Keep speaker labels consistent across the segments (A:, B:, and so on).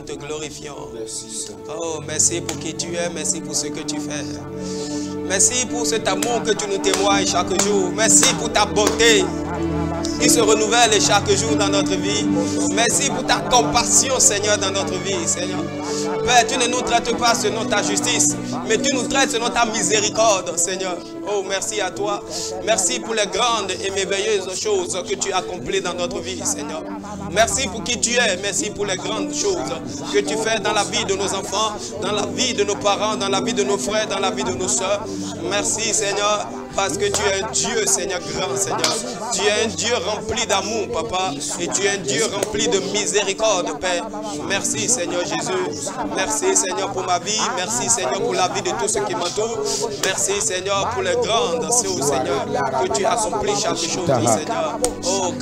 A: nous te glorifions. Oh, merci pour qui tu es, merci pour ce que tu fais. Merci pour cet amour que tu nous témoignes chaque jour. Merci pour ta bonté qui se renouvelle chaque jour dans notre vie. Merci pour ta compassion, Seigneur, dans notre vie, Seigneur. Père, tu ne nous traites pas selon ta justice, mais tu nous traites selon ta miséricorde, Seigneur. Oh, merci à toi. Merci pour les grandes et merveilleuses choses que tu as accomplies dans notre vie, Seigneur. Merci pour qui tu es. Merci pour les grandes choses que tu fais dans la vie de nos enfants, dans la vie de nos parents, dans la vie de nos frères, dans la vie de nos soeurs. Merci, Seigneur, parce que tu es un Dieu, Seigneur, grand, Seigneur. Tu es un Dieu rempli d'amour, Papa, et tu es un Dieu rempli de miséricorde, Père. Merci, Seigneur Jésus. Merci, Seigneur, pour ma vie. Merci, Seigneur, pour la vie de tous ceux qui m'entourent. Merci, Seigneur, pour les grandes choses, Seigneur, que tu as accompli chaque chose, Seigneur. Oh,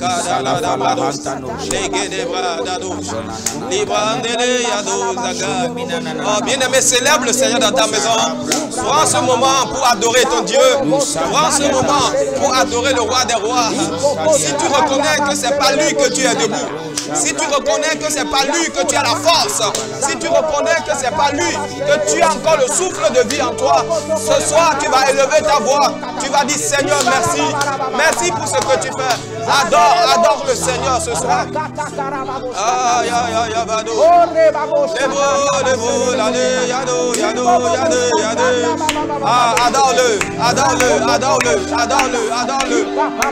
A: oh, bien-aimé, célèbre le Seigneur dans ta maison. Prends ce moment pour adorer ton Dieu. Prends ce moment pour adorer le roi des rois. Si tu reconnais que ce n'est pas lui que tu es debout, si tu reconnais que ce n'est pas lui que tu as la force, si tu reconnais que ce n'est pas lui que tu as encore le souffle de vie en toi, ce soir tu vas élever ta voix. Tu vas dire Seigneur merci. Merci pour ce que tu fais. Adore le Seigneur ce soir.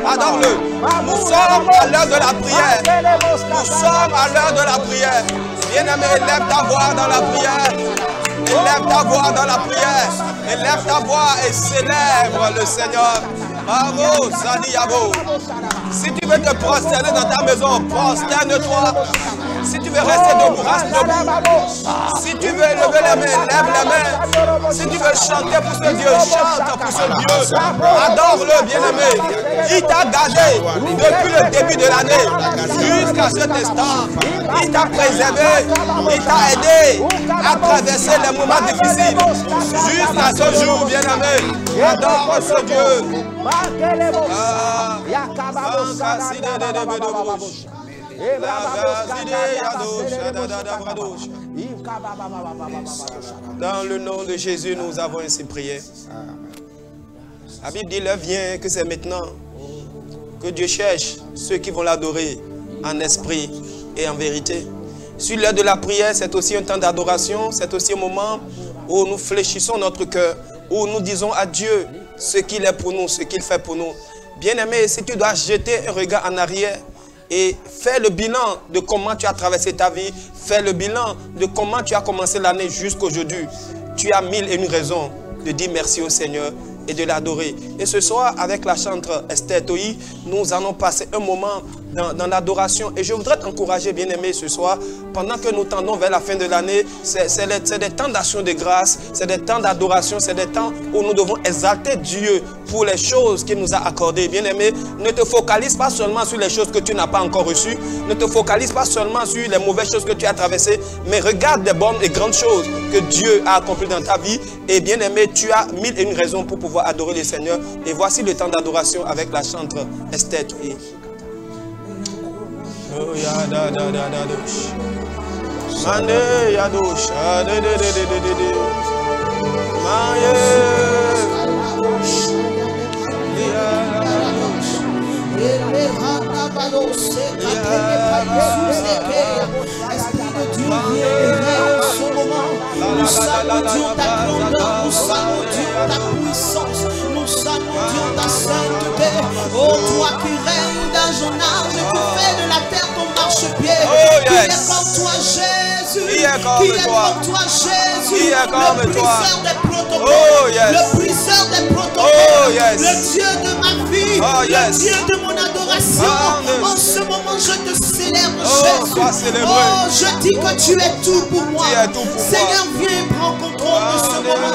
A: Adore-le. Nous sommes à l'heure de la prière. Nous sommes à l'heure de la prière. Bien-aimé, élève ta voix dans la prière. Élève ta voix dans la prière. Élève ta voix et célèbre le Seigneur. Bravo, Sadi Yabo. Si tu veux te prosterner dans ta maison, prosterne-toi. Si tu veux rester debout, reste debout. Si tu veux lever les mains, lève les mains. Si tu veux chanter pour ce Dieu, chante pour ce Dieu. Adore-le, bien-aimé. Il t'a gardé depuis le début de l'année jusqu'à cet instant. Il t'a préservé, il t'a aidé à traverser les moments difficiles. Jusqu'à ce jour, bien-aimé. Adore ce Dieu. Dans le nom de Jésus, nous avons ainsi prié. La Bible dit, l'heure vient que c'est maintenant que Dieu cherche ceux qui vont l'adorer en esprit et en vérité. Sur l'heure de la prière, c'est aussi un temps d'adoration, c'est aussi un moment où nous fléchissons notre cœur, où nous disons à Dieu ce qu'il est pour nous, ce qu'il fait pour nous. Bien-aimé, si tu dois jeter un regard en arrière et faire le bilan de comment tu as traversé ta vie, faire le bilan de comment tu as commencé l'année jusqu'aujourd'hui, tu as 1001 raisons de dire merci au Seigneur et de l'adorer. Et ce soir, avec la chantre Esther Toyi, nous allons passer un moment dans l'adoration. Et je voudrais t'encourager, bien-aimé, ce soir, pendant que nous tendons vers la fin de l'année, c'est des temps d'action de grâce, c'est des temps d'adoration, c'est des temps où nous devons exalter Dieu pour les choses qu'il nous a accordées. Bien-aimé, ne te focalise pas seulement sur les choses que tu n'as pas encore reçues, ne te focalise pas seulement sur les mauvaises choses que tu as traversées, mais regarde les bonnes et grandes choses que Dieu a accomplies dans ta vie. Et bien-aimé, tu as 1001 raisons pour pouvoir adorer le Seigneur. Et voici le temps d'adoration avec la chantre Esther Toyi. Oh ya da da da da dosh. Mande ya dosh. De de de de de de de. Maye.
B: Nous saluons ta grandeur, nous saluons ta puissance, nous saluons ta sainteté. Oh, toi qui règnes d'âge en âge, tu fais de la terre ton marchepied. Qui est comme toi, Jésus? Qui est comme toi, Jésus? Le briseur des protocoles, le briseur des protocoles, le Dieu de ma vie, le Dieu de mon adoration. En ce moment, je te célèbre, Jésus. Oh, je dis que tu es tout pour moi. Seigneur, viens prendre contrôle de ce moment.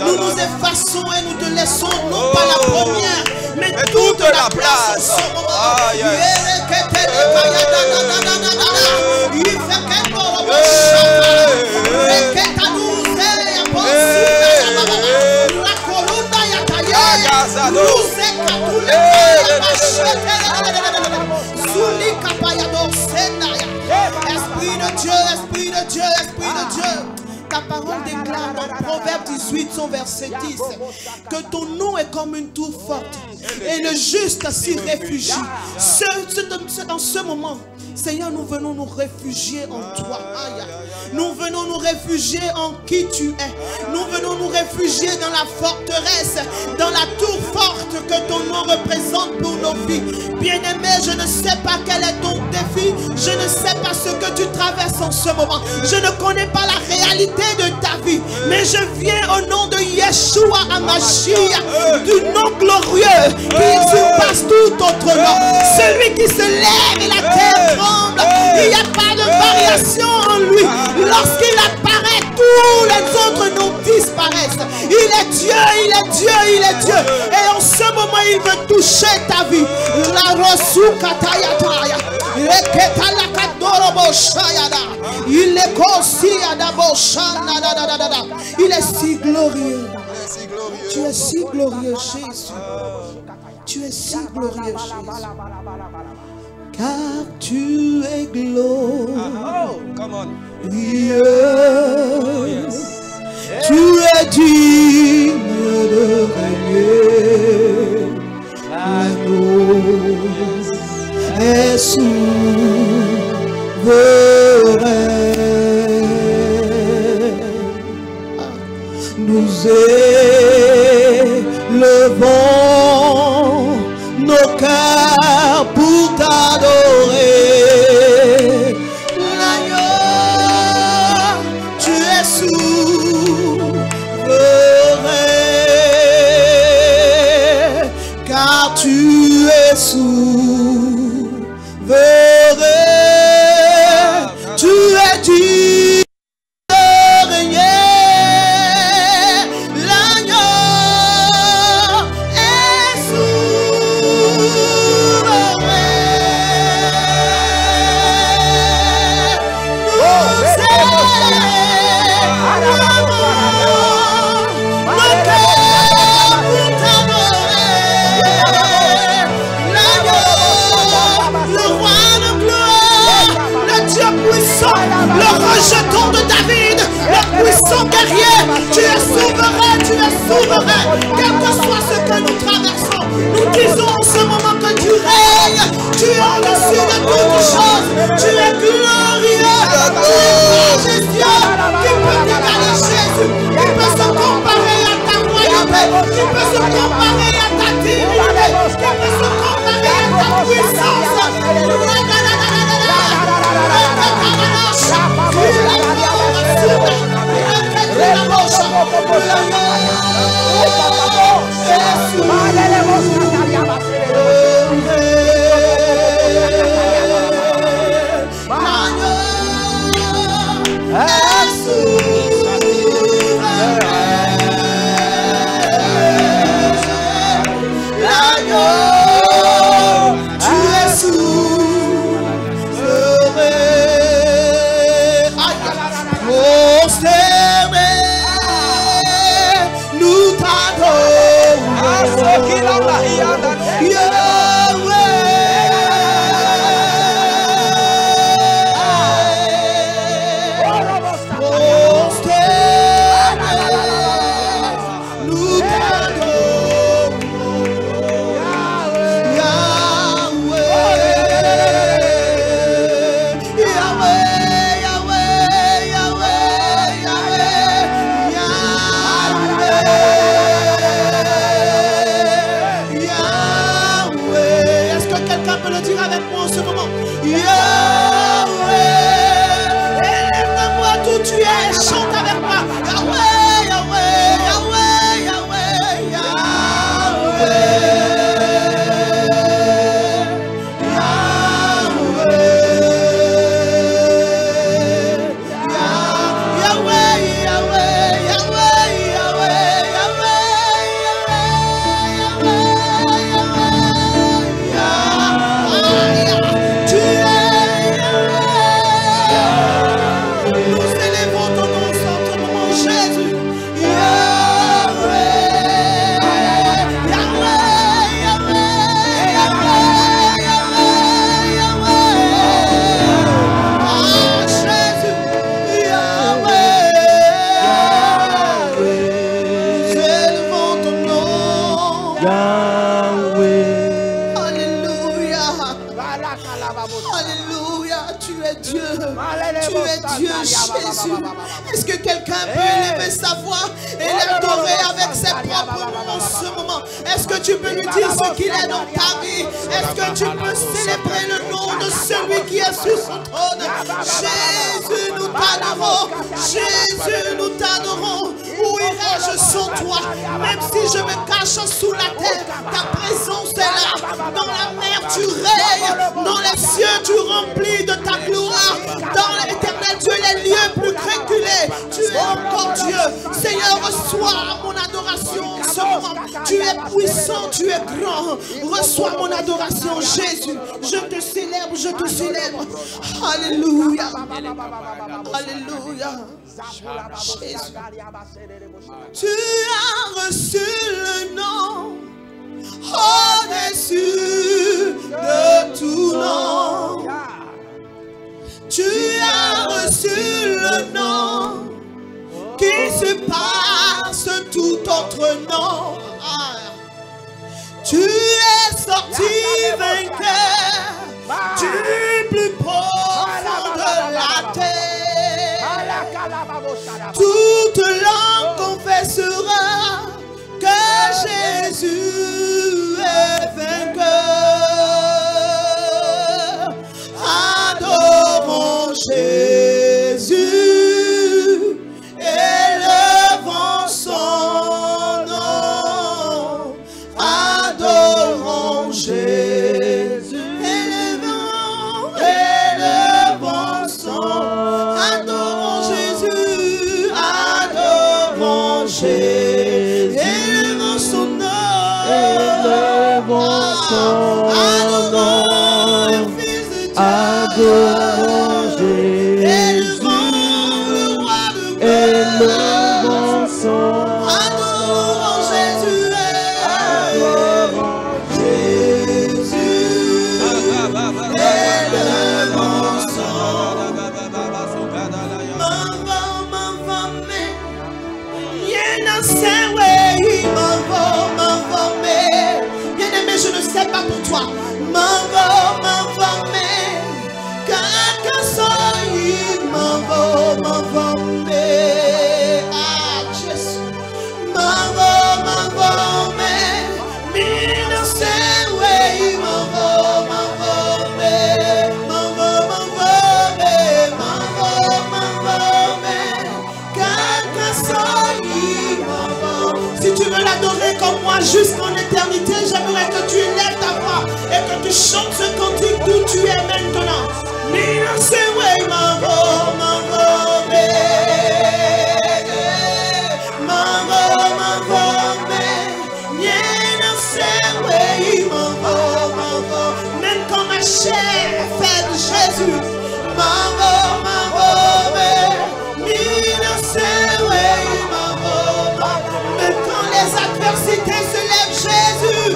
B: Nous nous effaçons et nous te laissons non pas la première, mais toute la place en ce moment. Esprit de Dieu, Esprit de Dieu, ta parole déclare dans Proverbe 18, son verset 10, que ton nom est comme une tour forte et le juste s'y réfugie. C'est dans ce moment, Seigneur, nous venons nous réfugier en toi. Nous venons nous réfugier en qui tu es. Nous venons nous réfugier dans la forteresse, dans la tour forte que ton nom représente pour nos vies. Bien-aimé, je ne sais pas quel est ton défi. Je ne sais pas ce que tu traverses en ce moment. Je ne connais pas la réalité de ta vie. Mais je viens au nom de Yeshua HaMashiach, du nom glorieux qui surpasse tout autre nom. Celui qui se lève et la terre tremble. Il n'y a pas de variation en lui. Lorsqu'il apparaît, tous les autres noms disparaissent. Il est Dieu, il est Dieu, il est Dieu. Et en ce moment, il veut toucher ta vie. La Rosukatayataya. Il est il est si glorieux. Tu es si glorieux, Jésus. Tu es si glorieux, Jésus. Car tu es glorieux. Tu es digne de régner. L'agneau est souverain. Nous élevons nos cœurs pour t'adorer. L'agneau, tu es souverain, car tu es souverain. Tu es digne de régner. L'agneau est souverain. Nos cœurs pour t'adorer. L'agneau, le roi de gloire, le Dieu puissant, le rejeton de David, le puissant guerrier. Tu es souverain, tu es souverain. Quel que soit ce que nous traversons, nous disons en ce moment que tu règnes. Tu es au-dessus de toutes choses. Tu es glorieux. Tu es majestueux. Qui peut t'égaler, Jésus? Qui peut se comparer à ta royauté? Qui peut se comparer à ta divinité? Qui peut se comparer à ta puissance?
C: Yahweh.
B: Alléluia. Alléluia. Tu es Dieu. Tu es Dieu, Jésus. Est-ce que quelqu'un peut élever sa voix et l'adorer avec ses propres mots en ce moment? Est-ce que tu peux lui dire ce qu'il est dans ta vie? Est-ce que tu peux célébrer le nom de celui qui est sur son trône? Jésus, nous t'adorons. Jésus, nous t'adorons. Où irai-je sans toi? Même si je me cache sous la terre, ta présence est là. Dans la mer, tu règnes. Dans les cieux, tu remplis de ta gloire. Dans l'éternel Dieu, les lieux plus reculés, tu es encore Dieu. Seigneur, reçois mon adoration en ce moment. Tu es puissant, tu es grand. Reçois mon adoration, Jésus. Je te célèbre, je te célèbre. Alléluia. Alléluia. Jésus. Tu as reçu le nom au-dessus de tout nom. Tu as reçu le nom qui surpasse tout autre nom. Tu es sorti vainqueur du plus profond de la terre. Toute langue confessera que Jésus est vainqueur. Adorons Jésus, élevons son nom. Adorons Jésus, élevons son nom. Adorons Jésus, adorons Jésus, élevons son nom. Élevons son nom. Adorons Jésus, élevons son nom. Adorons Jésus, adorons Jésus, élevons son nom. Bien-aimé, je ne sais pas pour toi. Si tu veux l'adorer comme moi jusqu'en éternité, j'aimerais que tu élèves ta voix et que tu chantes ce cantique d'où tu es maintenant. Même quand ma chair est faite de Jésus, même quand les adversités se lèvent, Jésus,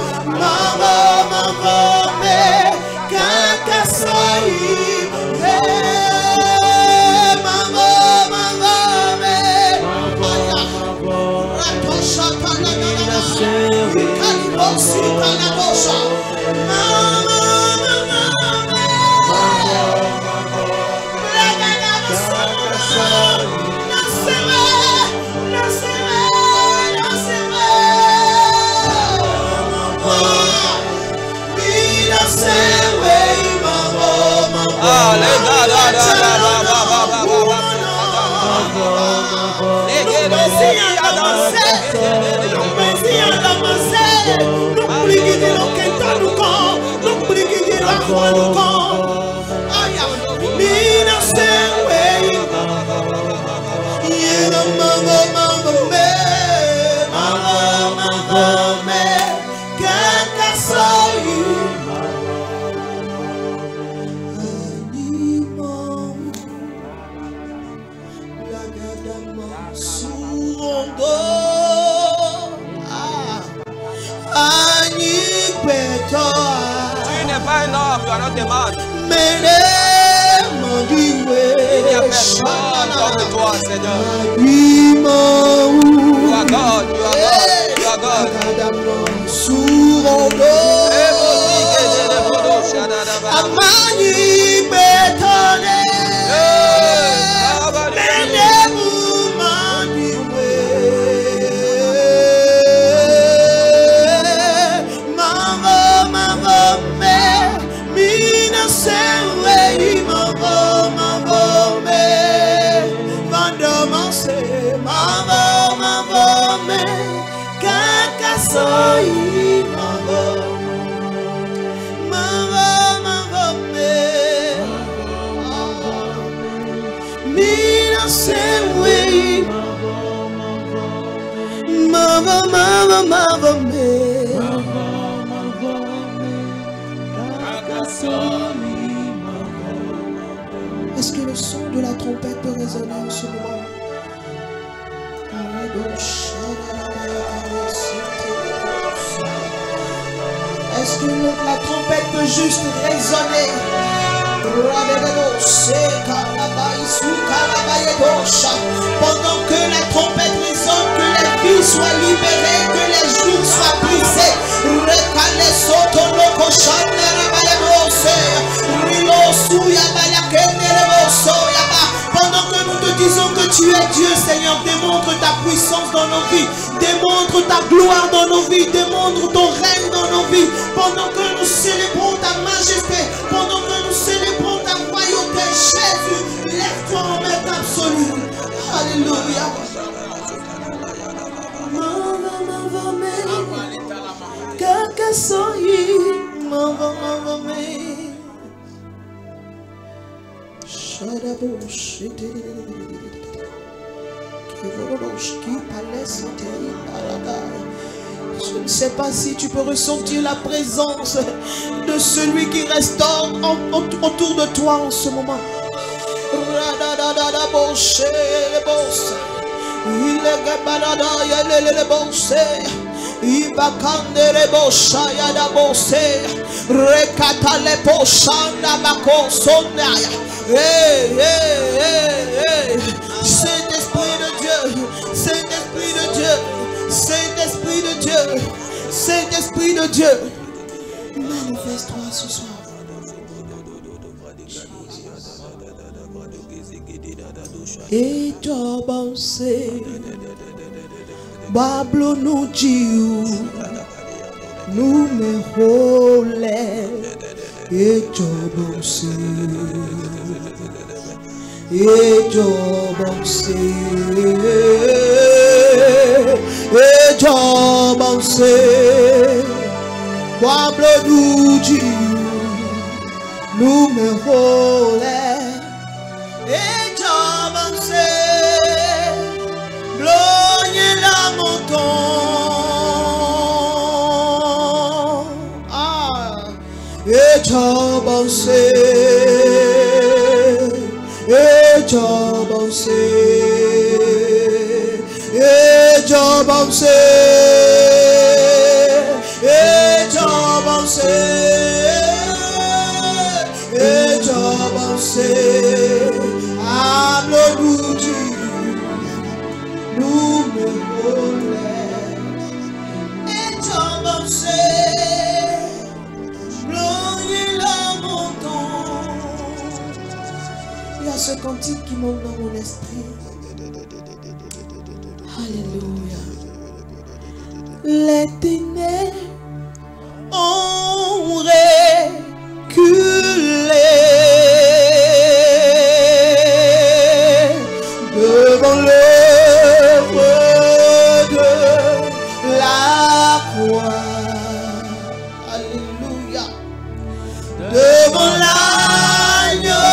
A: Tu n'es pas un homme, tu as notre demande. Il n'y a personne comme toi, Seigneur. You are God, you are God, you are God.
B: Mani betone. Menebu mani we. Mavo me. Mina sewe mavo me. Vandoma se mavo me. Kaka soy mavo me. Mina sewe mavo me. Est-ce que le son de la trompette peut résonner en ce moment? Est-ce que la trompette peut juste résonner? Pendant que la trompette résonne, que les vies soient libérées, que les jours soient brisés. Pendant que nous te disons que tu es Dieu, Seigneur, démontre ta puissance dans nos vies, démontre ta gloire dans nos vies, démontre ton règne dans nos vies. Pendant que nous célébrons ta majesté, pendant que nous célébrons ta royauté, Jésus, lève-toi en maître absolu. Alléluia. Kaka soyi, mava me. Shadabo shite. Je ne sais pas si tu peux ressentir la présence de celui qui restaure autour de toi en ce moment. Saint-Esprit de Dieu, Saint-Esprit de Dieu, Saint-Esprit de Dieu, Saint-Esprit de Dieu, manifeste-toi ce soir. Et toi, pensez, Bablo nous dit, nous me relais, et toi, pensez. Et Jobansé, Pablo nous dit, nous me relais. Et Jobansé, blogne la montagne. Et Jobansé. Et Jobansé, et Jobansé, et Jobansé, et Jobansé, nous dit, nous me relais. Et Jobansé, ce cantique qui monte dans mon esprit. Alléluia. Les ténèbres ont reculé devant l'œuvre de la croix. Alléluia. Devant l'agneau.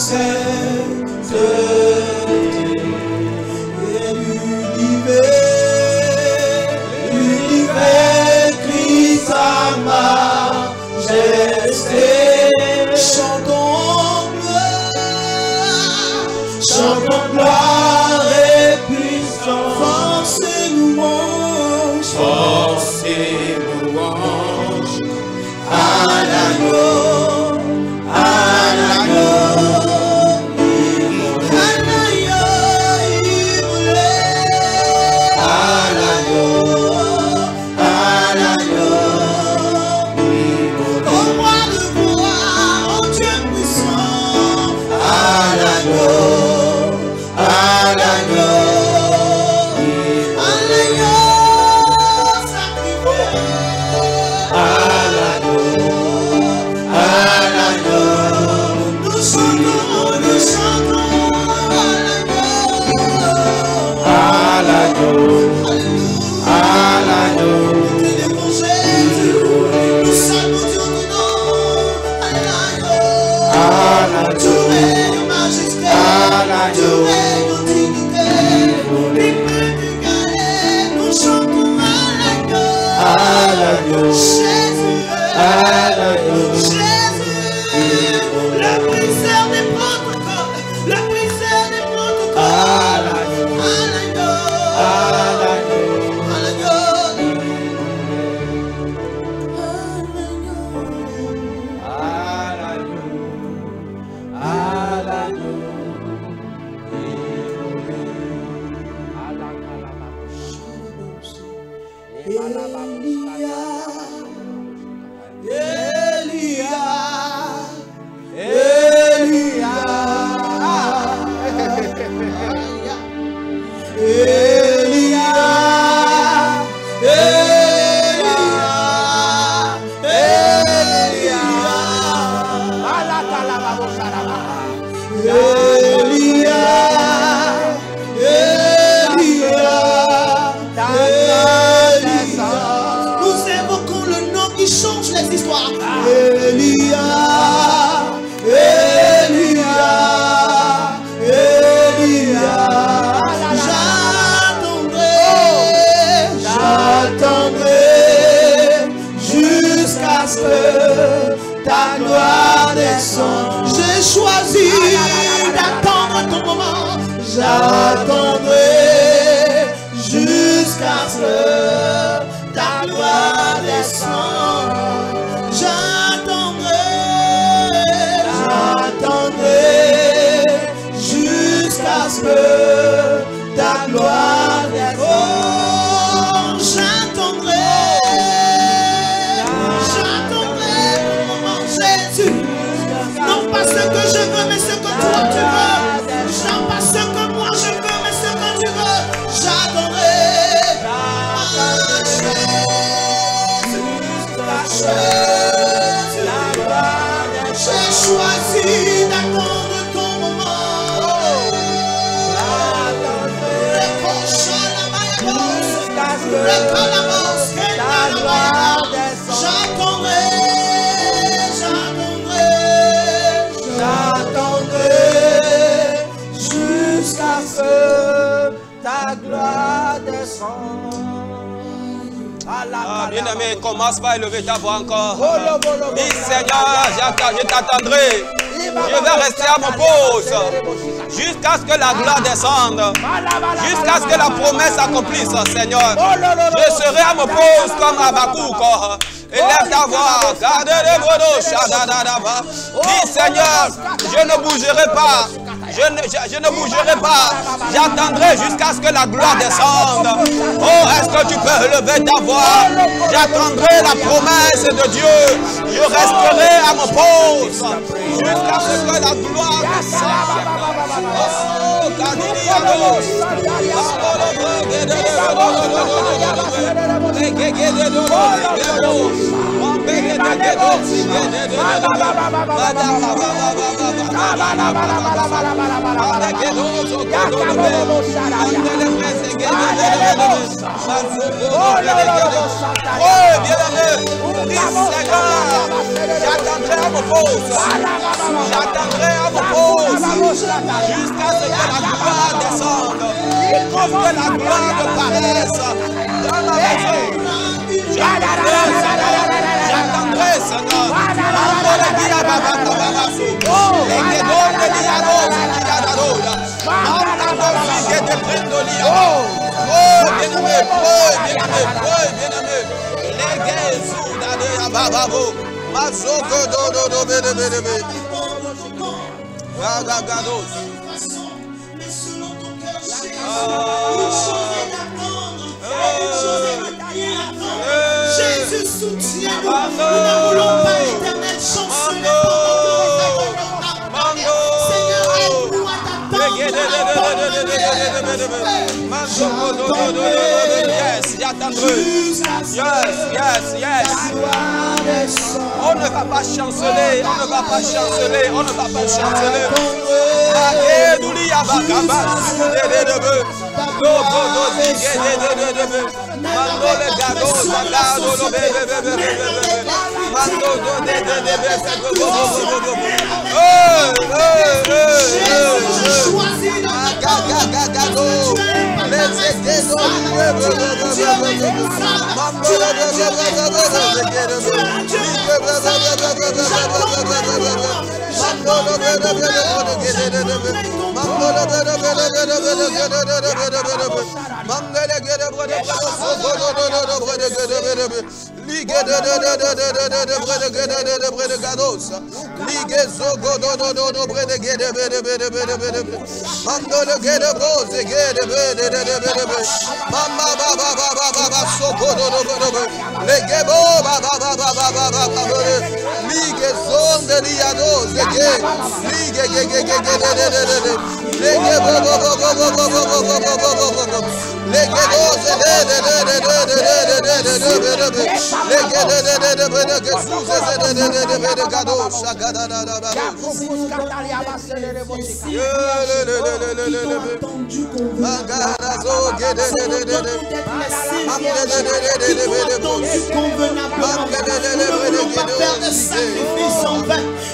B: sainteté. Et l'univers crie sa majesté. Chantons gloire et puissance. Force et louange. Force et louange. À l'agneau. À l'agneau. À l'agneau. À l'agneau. Au roi de gloire, au Dieu puissant. À l'agneau. J'ai choisi d'attendre ton moment. J'attendrai jusqu'à ce que ta gloire descende. J'attendrai jusqu'à ce que ta gloire descende. Oh, j'attendrai Jésus. Non pas ce que je veux, mais ce que toi tu veux. Non pas ce que moi je veux, mais ce que tu veux. J'attendrai. J'ai choisi d'attendre ton moment. J'attendrai jusqu'à ce que ta gloire descende.
A: Bien-aimé, commence par élever ta voix encore. Dis Seigneur, je t'attendrai. Je vais rester à mon poste jusqu'à ce que la gloire descende, jusqu'à ce que la promesse s'accomplisse, Seigneur. Je serai à mon poste comme Habakkuk. Élève ta voix. Dis Seigneur, je ne bougerai pas. Je ne bougerai pas. J'attendrai jusqu'à ce que la gloire descende. Oh, est-ce que tu peux lever ta voix? J'attendrai la promesse de Dieu. Je resterai à mon poste jusqu'à ce que la gloire descende. J'attendrai à mon poste. J'attendrai à mon poste. jusqu'à ce que la gloire descende, que la gloire paraisse dans ma maison. J'attendrai, Seigneur. Oh, bien-aimé, bien-aimé.
B: Jésus, soutiens-nous. Nous ne voulons pas, Éternel, chanceler pendant que Seigneur, aide-nous à t'attendre.
A: Yes. On ne va pas chanceler, on ne va pas chanceler.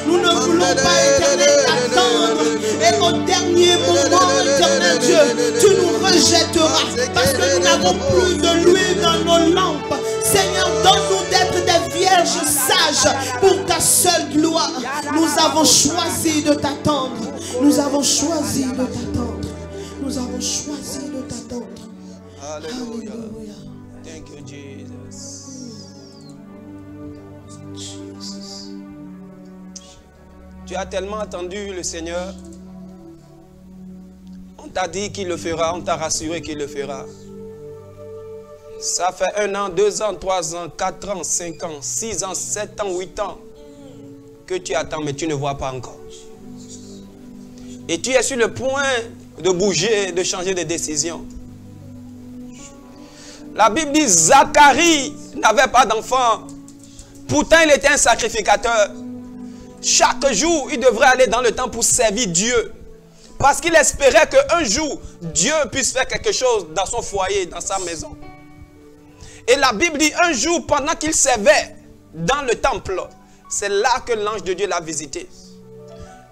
B: Nous ne voulons pas, Éternel, attendre. Et au dernier moment, Éternel Dieu, tu nous rejetteras parce que nous n'avons plus de l'huile dans nos lampes. Seigneur, donne-nous d'être des vierges sages pour ta seule gloire. Nous avons choisi de t'attendre. Nous avons choisi de t'attendre. Nous avons choisi de t'attendre.
A: Alléluia. Thank you, Jesus. Tu as tellement attendu le Seigneur. On t'a dit qu'il le fera, on t'a rassuré qu'il le fera. Ça fait 1 an, 2 ans, 3 ans, 4 ans, 5 ans, 6 ans, 7 ans, 8 ans que tu attends, mais tu ne vois pas encore. Et tu es sur le point de bouger, de changer de décision. La Bible dit Zacharie n'avait pas d'enfant. Pourtant, il était un sacrificateur. Chaque jour, il devrait aller dans le temple pour servir Dieu. Parce qu'il espérait qu'un jour, Dieu puisse faire quelque chose dans son foyer, dans sa maison. Et la Bible dit un jour, pendant qu'il servait dans le temple, c'est là que l'ange de Dieu l'a visité.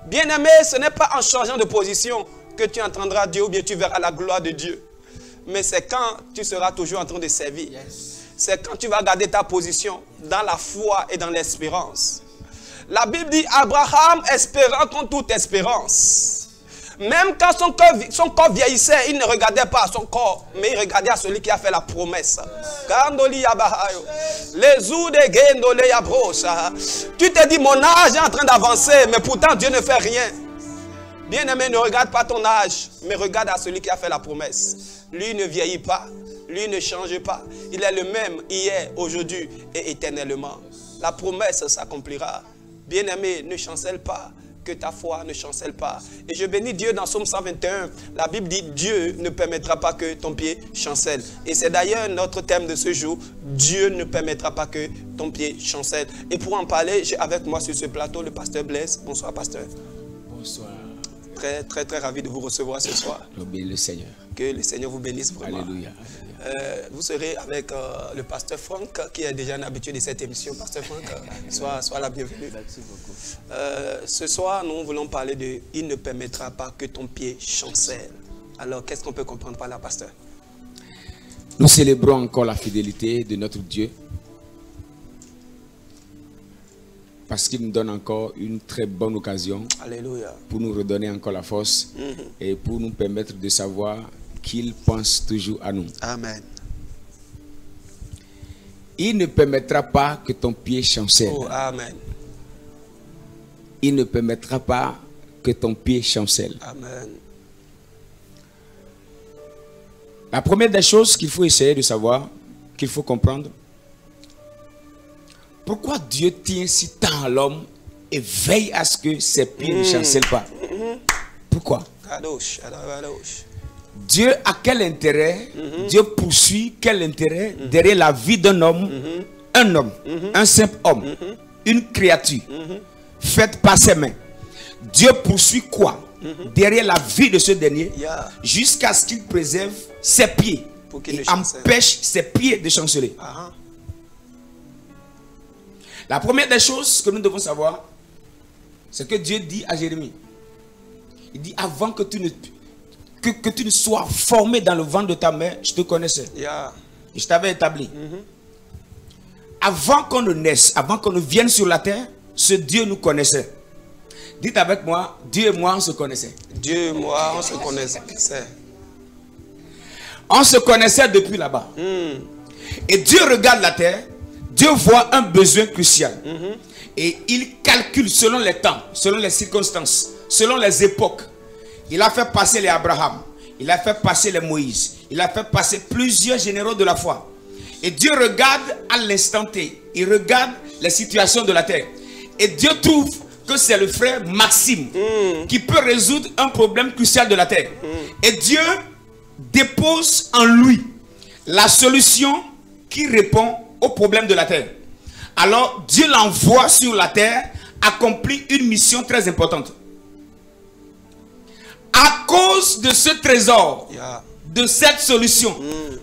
A: Bien-aimé, ce n'est pas en changeant de position que tu entendras Dieu ou bien tu verras la gloire de Dieu. Mais c'est quand tu seras toujours en train de servir. C'est quand tu vas garder ta position dans la foi et dans l'espérance. La Bible dit Abraham espérant contre toute espérance. Même quand son corps vieillissait, il ne regardait pas à son corps, mais il regardait à celui qui a fait la promesse. Tu te dis, mon âge est en train d'avancer, mais pourtant Dieu ne fait rien. Bien-aimé, ne regarde pas ton âge, mais regarde à celui qui a fait la promesse. Lui ne vieillit pas, lui ne change pas. Il est le même hier, aujourd'hui et éternellement. La promesse s'accomplira. Bien-aimé, ne chancelle pas. Que ta foi ne chancelle pas. Et je bénis Dieu dans Psaume 121. La Bible dit Dieu ne permettra pas que ton pied chancelle. Et c'est d'ailleurs notre thème de ce jour. Dieu ne permettra pas que ton pied chancelle. Et pour en parler, j'ai avec moi sur ce plateau le pasteur Blaise. Bonsoir pasteur.
C: Bonsoir.
A: Très, très, très ravi de vous recevoir ce soir.
C: Le Seigneur.
A: Que le Seigneur vous bénisse vraiment.
C: Alléluia.
A: Vous serez avec le pasteur Franck, qui est déjà un habitué de cette émission. Pasteur Franck, sois la bienvenue.
D: Merci beaucoup.
A: Ce soir, nous voulons parler de « Il ne permettra pas que ton pied chancelle ». Alors, qu'est-ce qu'on peut comprendre par là, pasteur?
C: Nous célébrons encore la fidélité de notre Dieu. Parce qu'il nous donne encore une très bonne occasion.
A: Alléluia.
C: Pour nous redonner encore la force et pour nous permettre de savoir qu'il pense toujours à nous.
A: Amen.
C: Il ne permettra pas que ton pied chancelle.
A: Oh, amen.
C: Il ne permettra pas que ton pied chancelle.
A: Amen.
C: La première des choses qu'il faut essayer de savoir, qu'il faut comprendre, pourquoi Dieu tient si tant à l'homme et veille à ce que ses pieds ne chancellent pas? Pourquoi? Dieu a quel intérêt? Dieu poursuit quel intérêt derrière la vie d'un homme? Un homme, un simple homme, une créature faite par ses mains. Dieu poursuit quoi? Derrière la vie de ce dernier, jusqu'à ce qu'il préserve ses pieds et empêche ses pieds de chanceler. La première des choses que nous devons savoir, c'est que Dieu dit à Jérémie, il dit: avant que tu ne sois formé dans le ventre de ta mère, je te connaissais. Je t'avais établi. Avant qu'on ne naisse, avant qu'on ne vienne sur la terre, ce Dieu nous connaissait. Dites avec moi: Dieu et moi, on se connaissait.
A: Dieu et moi, on se connaissait.
C: On se connaissait depuis là-bas. Et Dieu regarde la terre, Dieu voit un besoin crucial. Et il calcule selon les temps, selon les circonstances, selon les époques. Il a fait passer les Abraham, il a fait passer les Moïse, il a fait passer plusieurs généraux de la foi. Et Dieu regarde à l'instant T, il regarde les situations de la terre. Et Dieu trouve que c'est le frère Maxime qui peut résoudre un problème crucial de la terre. Et Dieu dépose en lui la solution qui répond au problème de la terre. Alors Dieu l'envoie sur la terre accomplir une mission très importante. À cause de ce trésor, de cette solution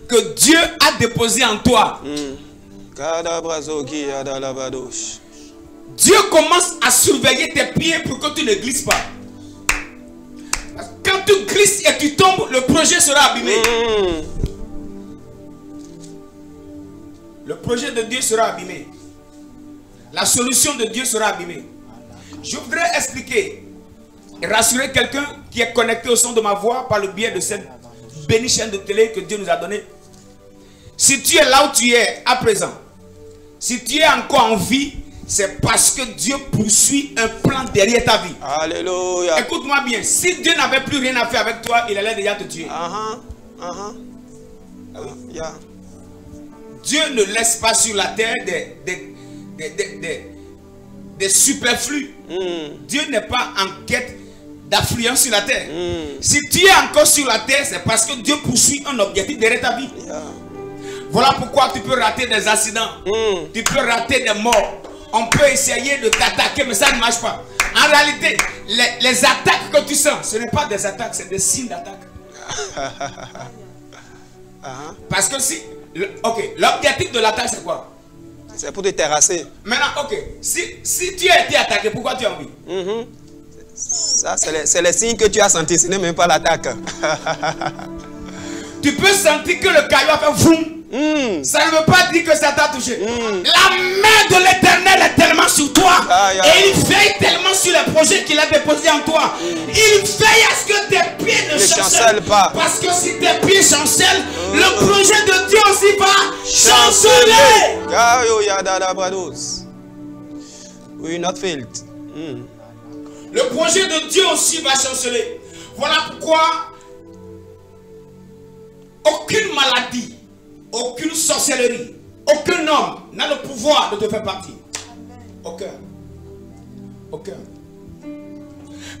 C: que Dieu a déposé en toi, Dieu commence à surveiller tes pieds pour que tu ne glisses pas. Quand tu glisses et tu tombes, le projet sera abîmé. Le projet de Dieu sera abîmé. La solution de Dieu sera abîmée. Je voudrais expliquer et rassurer quelqu'un qui est connecté au son de ma voix par le biais de cette bénie chaîne de télé que Dieu nous a donnée. Si tu es là où tu es à présent, si tu es encore en vie, c'est parce que Dieu poursuit un plan derrière ta vie.
A: Alléluia.
C: Écoute-moi bien, si Dieu n'avait plus rien à faire avec toi, il allait déjà te tuer. Dieu ne laisse pas sur la terre des superflus. Dieu n'est pas en quête d'affluence sur la terre. Si tu es encore sur la terre, c'est parce que Dieu poursuit un objectif derrière ta vie. Voilà pourquoi tu peux rater des accidents. Tu peux rater des morts. On peut essayer de t'attaquer, mais ça ne marche pas. En réalité, les attaques que tu sens, ce n'est pas des attaques, c'est des signes d'attaque. Parce que si... Ok, l'objectif de l'attaque, c'est quoi?
A: C'est pour te terrasser.
C: Maintenant, ok, si tu as été attaqué, pourquoi tu as envie?
A: Ça, c'est les signes que tu as sentis, ce n'est même pas l'attaque.
C: Tu peux sentir que le caillou a fait vroom. Ça ne veut pas dire que ça t'a touché. La main de l'Éternel est tellement sur toi. Et il veille tellement sur les projets qu'il a déposés en toi. Il veille à ce que tes pieds ne chancellent pas. Parce que si tes pieds chancellent, le projet de Dieu aussi va chanceler. Le projet de Dieu aussi va chanceler. Voilà pourquoi aucune maladie, aucune sorcellerie, aucun homme n'a le pouvoir de te faire partir. Aucun. Aucun.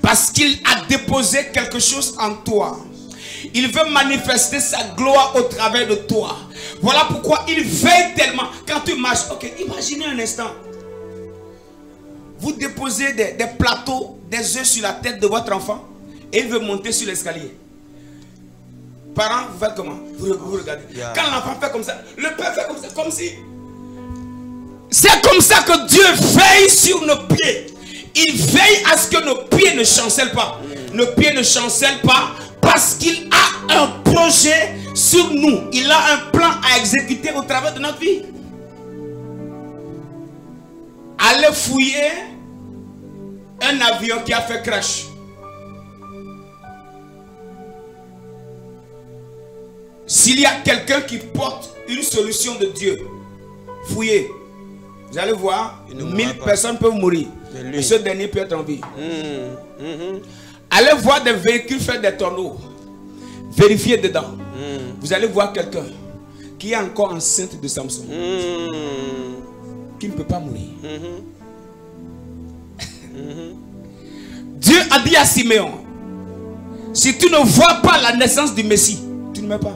C: Parce qu'il a déposé quelque chose en toi. Il veut manifester sa gloire au travers de toi. Voilà pourquoi il veille tellement. Quand tu marches, ok, imaginez un instant. Vous déposez des plateaux, des œufs sur la tête de votre enfant. et il veut monter sur l'escalier. Parents, vous faites comment? Vous regardez. Quand l'enfant fait comme ça, le père fait comme ça, comme si... C'est comme ça que Dieu veille sur nos pieds. Il veille à ce que nos pieds ne chancellent pas. Nos pieds ne chancellent pas parce qu'il a un projet sur nous. Il a un plan à exécuter au travers de notre vie. Allez fouiller un avion qui a fait crash. S'il y a quelqu'un qui porte une solution de Dieu, fouillez. Vous allez voir, 1000 personnes peuvent mourir. Et ce dernier peut être en vie. Allez voir des véhicules faire des tonneaux. Vérifiez dedans. Vous allez voir quelqu'un qui est encore enceinte de Samson. Qui ne peut pas mourir. Dieu a dit à Siméon, si tu ne vois pas la naissance du Messie, tu ne meurs pas.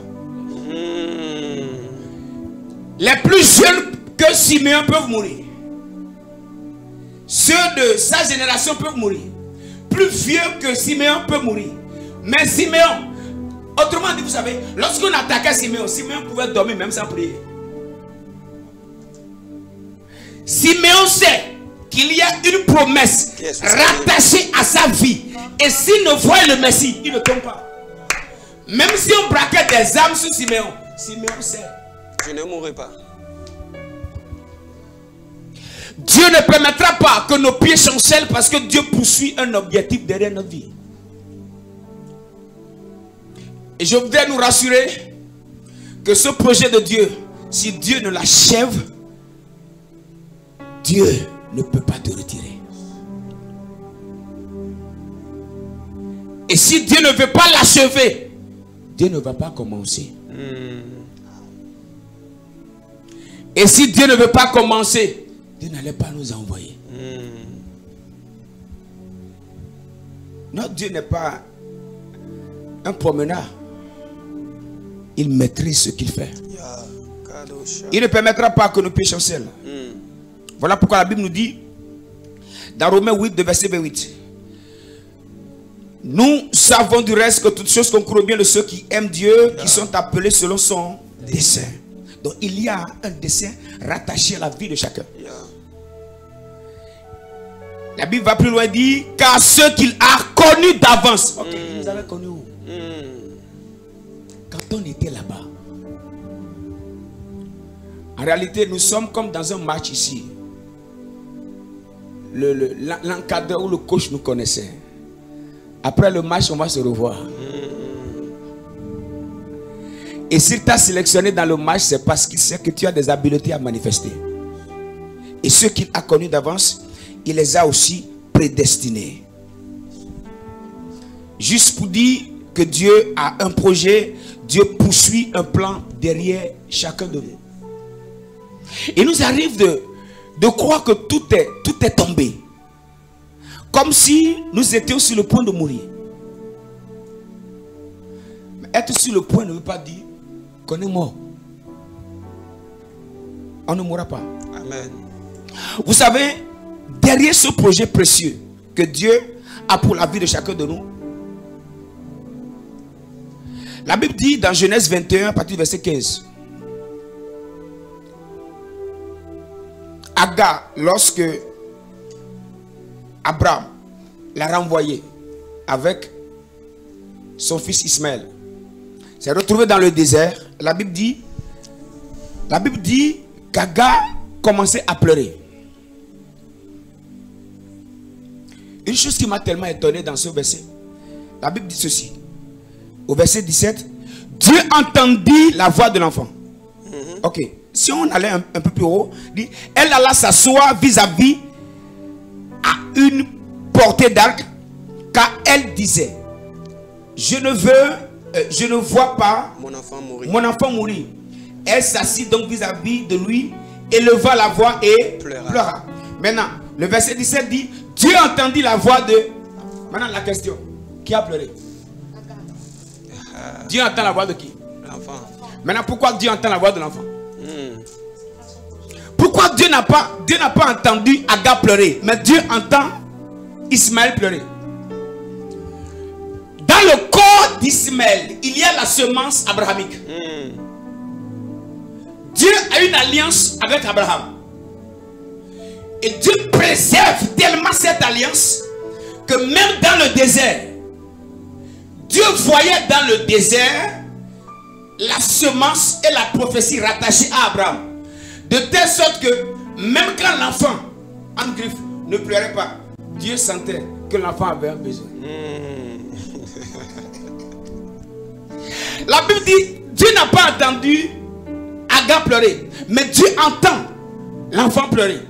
C: Les plus jeunes que Siméon peuvent mourir. Ceux de sa génération peuvent mourir. Plus vieux que Siméon peut mourir. Mais Siméon, autrement dit, vous savez, lorsqu'on attaquait Siméon, Siméon pouvait dormir même sans prier. Siméon sait qu'il y a une promesse rattachée à sa vie. Et s'il ne voit le Messie, il ne tombe pas. Même si on braquait des âmes sur Siméon, Siméon sait.
A: Je ne mourrai pas.
C: Dieu ne permettra pas que nos pieds chancellent parce que Dieu poursuit un objectif derrière notre vie. Et je voudrais nous rassurer que ce projet de Dieu, si Dieu ne l'achève, Dieu ne peut pas te retirer. Et si Dieu ne veut pas l'achever, Dieu ne va pas commencer. Et si Dieu ne veut pas commencer, Dieu n'allait pas nous envoyer. Notre Dieu n'est pas un promeneur. Il maîtrise ce qu'il fait. Il ne permettra pas que nos pieds chancellent. Voilà pourquoi la Bible nous dit, dans Romains 8, de verset 28, nous savons du reste que toutes choses concourent bien de ceux qui aiment Dieu, qui sont appelés selon son dessein. Donc il y a un dessein rattaché à la vie de chacun. La Bible va plus loin et dit, car ceux qu'il a connus d'avance. Ok, il nous avait connus où? Quand on était là-bas. En réalité, nous sommes comme dans un match ici. L'encadreur ou le coach nous connaissait. Après le match, on va se revoir. Et s'il t'a sélectionné dans le match, c'est parce qu'il sait que tu as des habiletés à manifester. Et ceux qu'il a connus d'avance, il les a aussi prédestinés. Juste pour dire que Dieu a un projet, Dieu poursuit un plan derrière chacun de nous. Il nous arrive de croire que tout est tombé. Comme si nous étions sur le point de mourir. Mais être sur le point ne veut pas dire qu'on est mort. On ne mourra pas.
A: Amen.
C: Vous savez, derrière ce projet précieux que Dieu a pour la vie de chacun de nous, la Bible dit dans Genèse 21 à partir du verset 15, Agar, lorsque Abraham l'a renvoyé avec son fils Ismaël, s'est retrouvé dans le désert. La Bible dit qu'Agar commençait à pleurer. Une chose qui m'a tellement étonné dans ce verset, la Bible dit ceci, au verset 17, Dieu entendit la voix de l'enfant. Ok, si on allait un peu plus haut, dit, elle alla s'asseoir vis-à-vis à une portée d'arc, car elle disait, je ne vois pas mon enfant mourir. Elle s'assit donc vis-à-vis de lui, éleva la voix et pleura. Maintenant, le verset 17 dit, Dieu entendit la voix de... Maintenant la question, qui a pleuré? Dieu entend la voix de qui?
A: L'enfant.
C: Maintenant, pourquoi Dieu entend la voix de l'enfant? Pourquoi Dieu n'a pas entendu Agar pleurer, mais Dieu entend Ismaël pleurer? d'Ismaël, il y a la semence abrahamique. Dieu a une alliance avec Abraham. Et Dieu préserve tellement cette alliance que même dans le désert, Dieu voyait dans le désert la semence et la prophétie rattachée à Abraham. De telle sorte que même quand l'enfant, en griffe, ne pleurait pas, Dieu sentait que l'enfant avait un besoin. La Bible dit, Dieu n'a pas entendu Agar pleurer, mais Dieu entend l'enfant pleurer.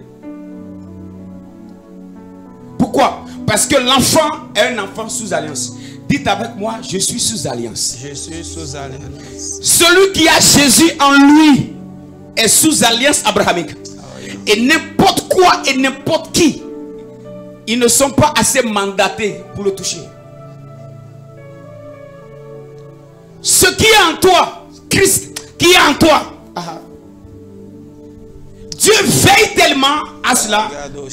C: Pourquoi? Parce que l'enfant est un enfant sous alliance. Dites avec moi, je suis sous alliance.
A: Je suis sous alliance.
C: Celui qui a Jésus en lui est sous alliance abrahamique. Et n'importe quoi et n'importe qui, ils ne sont pas assez mandatés pour le toucher. Ce qui est en toi, Christ qui est en toi, Dieu veille tellement à cela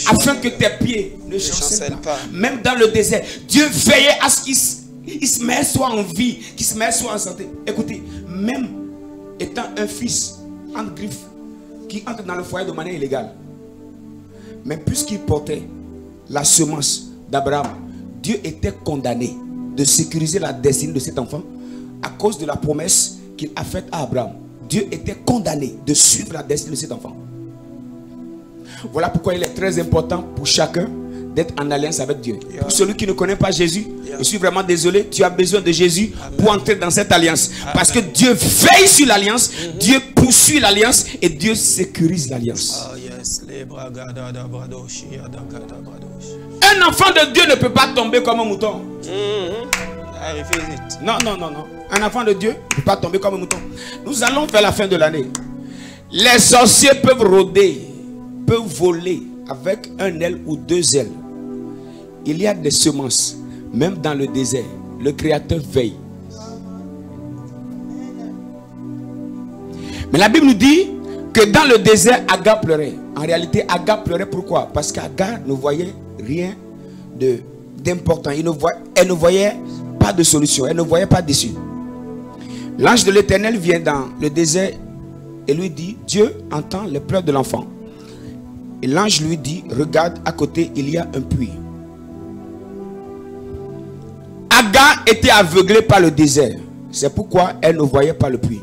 C: afin que tes pieds ne chancellent pas. Même dans le désert, Dieu veillait à ce qu'Ismaël soit en vie, qu'Ismaël soit en santé. Écoutez, même étant un fils en griffe qui entre dans le foyer de manière illégale, mais puisqu'il portait la semence d'Abraham, Dieu était condamné de sécuriser la destinée de cet enfant à cause de la promesse qu'il a faite à Abraham. Dieu était condamné de suivre la destinée de cet enfant. Voilà pourquoi il est très important pour chacun d'être en alliance avec Dieu. Pour celui qui ne connaît pas Jésus, je suis vraiment désolé, tu as besoin de Jésus pour entrer dans cette alliance. Parce que Dieu veille sur l'alliance, Dieu poursuit l'alliance et Dieu sécurise l'alliance. Un enfant de Dieu ne peut pas tomber comme un mouton. Non, non, non, non. Un enfant de Dieu ne peut pas tomber comme un mouton. Nous allons vers la fin de l'année. Les sorciers peuvent rôder, peuvent voler avec un aile ou deux ailes. Il y a des semences, même dans le désert. Le Créateur veille. Mais la Bible nous dit que dans le désert, Agar pleurait. En réalité, Agar pleurait pourquoi? Parce qu'Agar ne voyait rien d'important. Elle ne voyait pas de solution. Elle ne voyait pas d'issue. L'ange de l'Éternel vient dans le désert et lui dit, Dieu entend les pleurs de l'enfant. Et l'ange lui dit, regarde, à côté, il y a un puits. Agar était aveuglée par le désert. C'est pourquoi elle ne voyait pas le puits.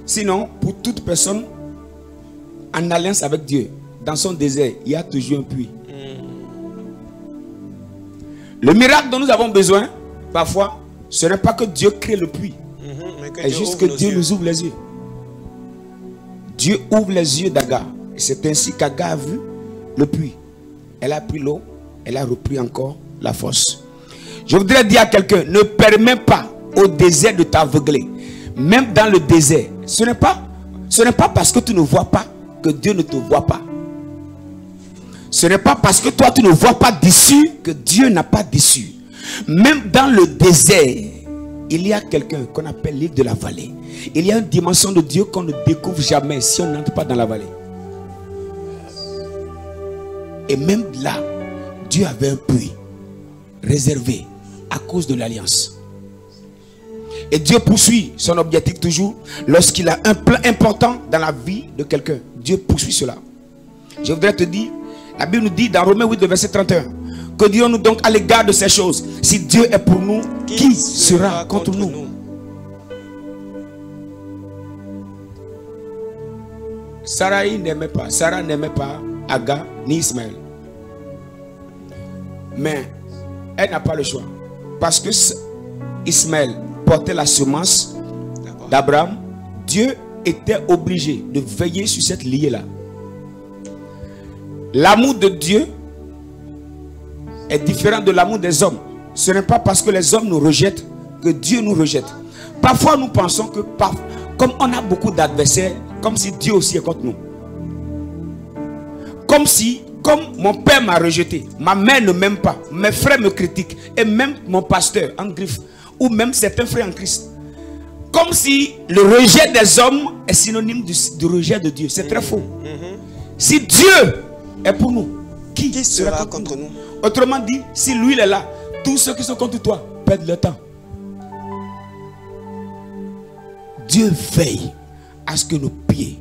C: Sinon, pour toute personne en alliance avec Dieu, dans son désert, il y a toujours un puits. Le miracle dont nous avons besoin, parfois, ce n'est pas que Dieu crée le puits. C'est juste que Dieu nous ouvre les yeux. Dieu ouvre les yeux d'Agar. C'est ainsi qu'Agar a vu le puits. Elle a pris l'eau, elle a repris encore la force. Je voudrais dire à quelqu'un, ne permets pas au désert de t'aveugler. Même dans le désert, ce n'est pas parce que tu ne vois pas que Dieu ne te voit pas. Ce n'est pas parce que toi tu ne vois pas d'issue que Dieu n'a pas d'issue. Même dans le désert, il y a quelqu'un qu'on appelle l'île de la vallée. Il y a une dimension de Dieu qu'on ne découvre jamais si on n'entre pas dans la vallée. Et même là, Dieu avait un puits réservé à cause de l'alliance. Et Dieu poursuit son objectif toujours lorsqu'il a un plan important dans la vie de quelqu'un. Dieu poursuit cela. Je voudrais te dire, la Bible nous dit dans Romains 8, verset 31, que dirons-nous donc à l'égard de ces choses? Si Dieu est pour nous, qui sera contre nous? Sarah n'aimait pas Agar ni Ismaël. Mais elle n'a pas le choix. Parce que Ismaël portait la semence d'Abraham, Dieu était obligé de veiller sur cette lignée-là. L'amour de Dieu est différent de l'amour des hommes. Ce n'est pas parce que les hommes nous rejettent que Dieu nous rejette. Parfois nous pensons que comme on a beaucoup d'adversaires, comme si Dieu aussi est contre nous. Comme mon père m'a rejeté, ma mère ne m'aime pas, mes frères me critiquent, et même mon pasteur en griffe, ou même certains frères en Christ. Comme si le rejet des hommes est synonyme du rejet de Dieu. C'est très faux. Si Dieu est pour nous, qui sera contre nous? Autrement dit, si lui il est là, tous ceux qui sont contre toi perdent leur temps. Dieu veille à ce que nos pieds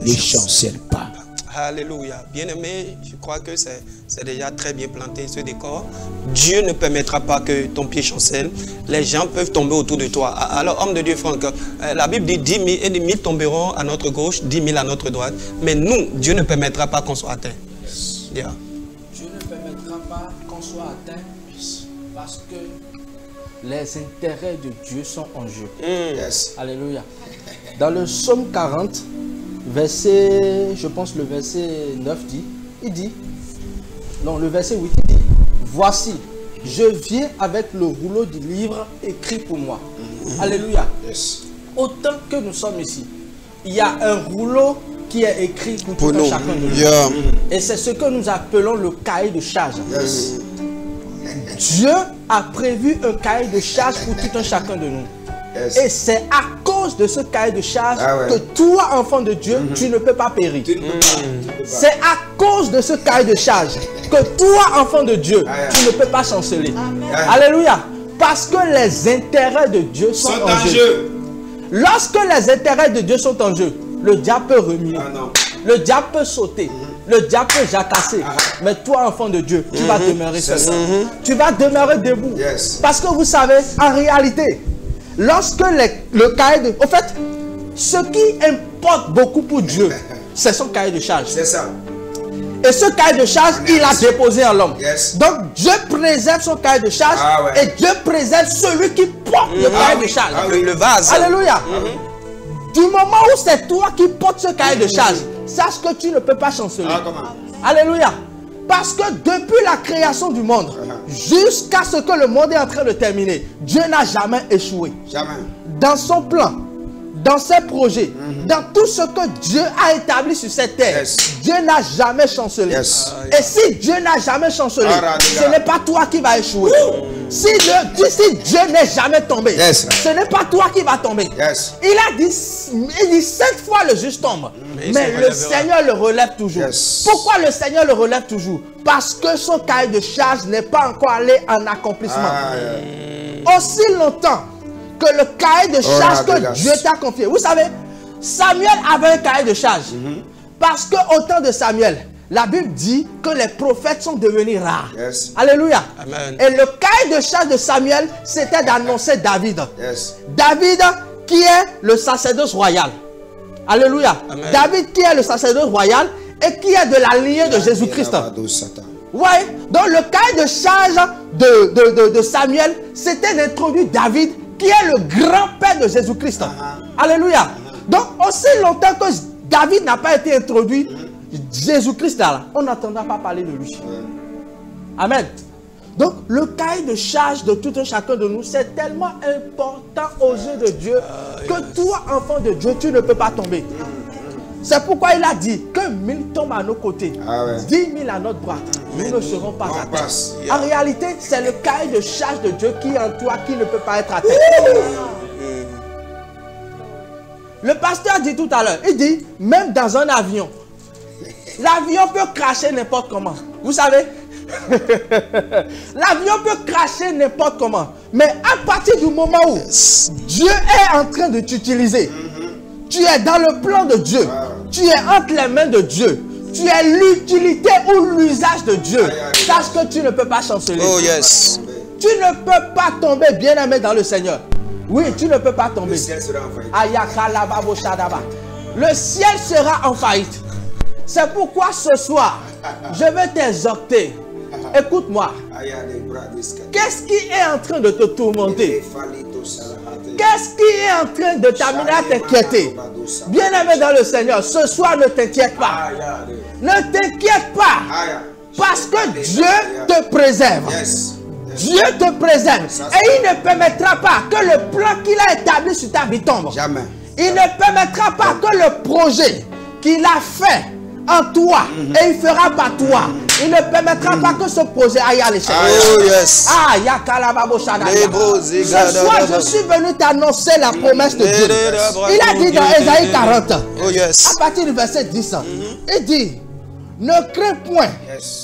C: ne chancellent pas.
A: Alléluia. Bien-aimé, je crois que c'est déjà très bien planté ce décor. Dieu ne permettra pas que ton pied chancelle. Les gens peuvent tomber autour de toi. Alors, homme de Dieu, Franck, la Bible dit 10 000 et 10 000 tomberont à notre gauche, 10 000 à notre droite. Mais nous, Dieu ne permettra pas qu'on soit atteint. Yeah.
B: Dieu ne permettra pas qu'on soit atteint parce que les intérêts de Dieu sont en jeu.
C: Yes.
B: Alléluia. Dans le psaume 40, verset, je pense le verset 9 dit, le verset 8 il dit, voici, je viens avec le rouleau du livre écrit pour moi. Alléluia.
C: Yes.
B: Autant que nous sommes ici, il y a un rouleau qui est écrit pour tout un chacun de nous.
A: Yeah.
B: Et c'est ce que nous appelons le cahier de charge.
C: Yes.
B: Dieu a prévu un cahier de charge pour tout un chacun de nous.
C: Yes.
B: Et c'est à cause de ce cahier de charge que toi, enfant de Dieu, tu ne peux pas périr. C'est à cause de ce cahier de charge que toi, enfant de Dieu, tu ne peux pas chanceler. Alléluia. Parce que les intérêts de Dieu sont en jeu. Lorsque les intérêts de Dieu sont en jeu, le diable peut remuer. Le diable peut sauter. Le diable peut jacasser. Mais toi, enfant de Dieu, tu vas demeurer seul. Tu vas demeurer debout. Parce que vous savez, en réalité, lorsque le cahier de... En fait, ce qui importe beaucoup pour Dieu, c'est son cahier de charge.
C: C'est ça.
B: Et ce cahier de charge, il a déposé en l'homme. Donc, Dieu préserve son cahier de charge et Dieu préserve celui qui porte le cahier de charge.
A: Le vase.
B: Alléluia. Du moment où c'est toi qui portes ce cahier de charge, sache que tu ne peux pas chanceler. Alléluia. Parce que depuis la création du monde, jusqu'à ce que le monde est en train de terminer, Dieu n'a jamais échoué.
C: Jamais.
B: Dans son plan, dans ses projets, dans tout ce que Dieu a établi sur cette terre, Dieu n'a jamais chancelé. Et si Dieu n'a jamais chancelé, ce n'est pas toi qui vas échouer. Si Dieu n'est jamais tombé, ce n'est pas toi qui vas tomber. Il a dit 7 fois le juste tombe. Mais le Seigneur le relève toujours. Pourquoi le Seigneur le relève toujours? Parce que son cahier de charge n'est pas encore allé en accomplissement. Aussi longtemps que le cahier de charge que Dieu t'a confié. Vous savez, Samuel avait un cahier de charge. Parce qu'au temps de Samuel, la Bible dit que les prophètes sont devenus rares. Alléluia. Amen. Et le cahier de charge de Samuel, c'était d'annoncer David. David qui est le sacerdoce royal. Alléluia. Amen. David qui est le sacerdoce royal et qui est de la lignée de Jésus-Christ. Ouais. Donc le cahier de charge de Samuel, c'était d'introduire David qui est le grand-père de Jésus-Christ. Alléluia. Donc aussi longtemps que David n'a pas été introduit, Jésus-Christ là, on n'entendra pas parler de lui. Amen. Donc le cahier de charge de tout un chacun de nous, c'est tellement important aux yeux de Dieu que toi, enfant de Dieu, tu ne peux pas tomber. C'est pourquoi il a dit que 1000 tombent à nos côtés, 10 000 à notre droite, nous ne serons pas atteints. En réalité, c'est le cahier de charge de Dieu qui est en toi, qui ne peut pas être atteint. Le pasteur dit tout à l'heure, il dit, même dans un avion, l'avion peut cracher n'importe comment. Vous savez, l'avion peut cracher n'importe comment. Mais à partir du moment où Dieu est en train de t'utiliser, tu es dans le plan de Dieu, tu es entre les mains de Dieu, tu es l'utilité ou l'usage de Dieu. Sache que tu ne peux pas chanceler.
A: Oh yes.
B: Tu ne peux pas tomber, bien-aimé dans le Seigneur. Oui, tu ne peux pas tomber.
C: Le ciel sera en faillite.
B: Le ciel sera en faillite. C'est pourquoi ce soir, je veux t'exhorter. Écoute-moi. Qu'est-ce qui est en train de te tourmenter? Qu'est-ce qui est en train de t'amener à t'inquiéter? Bien-aimé dans le Seigneur, ce soir ne t'inquiète pas. Ne t'inquiète pas. Parce que Dieu te préserve. Dieu te préserve. Et il ne permettra pas que le plan qu'il a établi sur ta vie tombe. Jamais. Il ne permettra pas que le projet qu'il a fait en toi et il fera par toi. Il ne permettra pas que ce projet aille à l'échec.
A: Oh yes.
B: Ce soir, je suis venu t'annoncer la promesse de Dieu. Il a dit dans Ésaïe 40, à partir du verset 10, il dit, ne crains point,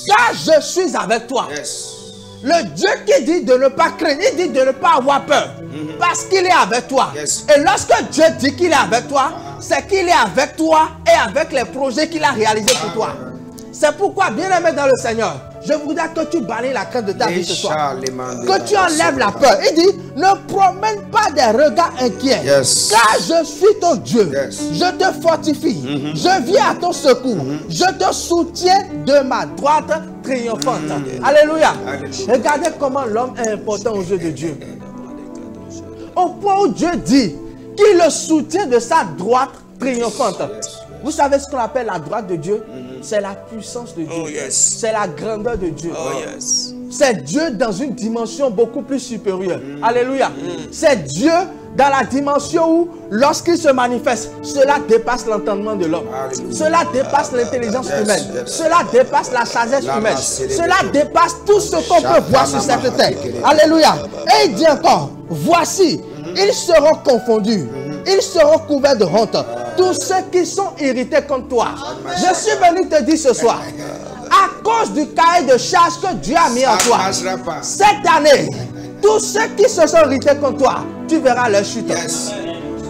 B: car je suis avec toi. Le Dieu qui dit de ne pas craindre, il dit de ne pas avoir peur. Parce qu'il est avec toi.
C: Yes.
B: Et lorsque Dieu dit qu'il est avec toi, c'est qu'il est avec toi et avec les projets qu'il a réalisés pour toi. C'est pourquoi, bien-aimé dans le Seigneur, je voudrais que tu balayes la crainte de ta vie ce soir. Que tu enlèves la peur. Il dit, ne promène pas des regards inquiets.
C: Yes.
B: Car je suis ton Dieu.
C: Yes.
B: Je te fortifie. Je viens à ton secours. Je te soutiens de ma droite triomphante. Alléluia. Regardez comment l'homme est important aux yeux de Dieu. Au point où Dieu dit qu'il le soutient de sa droite triomphante. Vous savez ce qu'on appelle la droite de Dieu? C'est la puissance de Dieu.
A: Oh, yes.
B: C'est la grandeur de Dieu.
A: Oh, yes.
B: C'est Dieu dans une dimension beaucoup plus supérieure. Alléluia. C'est Dieu dans la dimension où, lorsqu'il se manifeste, cela dépasse l'entendement de l'homme. Cela dépasse l'intelligence humaine. Cela dépasse la sagesse humaine. Cela dépasse tout ce qu'on peut voir sur cette terre. Alléluia. Et il dit encore, voici, ils seront confondus. Ils seront couverts de honte. Tous ceux qui sont irrités contre toi. Je suis venu te dire ce soir, à cause du cahier de charge que Dieu a mis en toi, cette année, tous ceux qui se sont irrités contre toi, tu verras leur chute.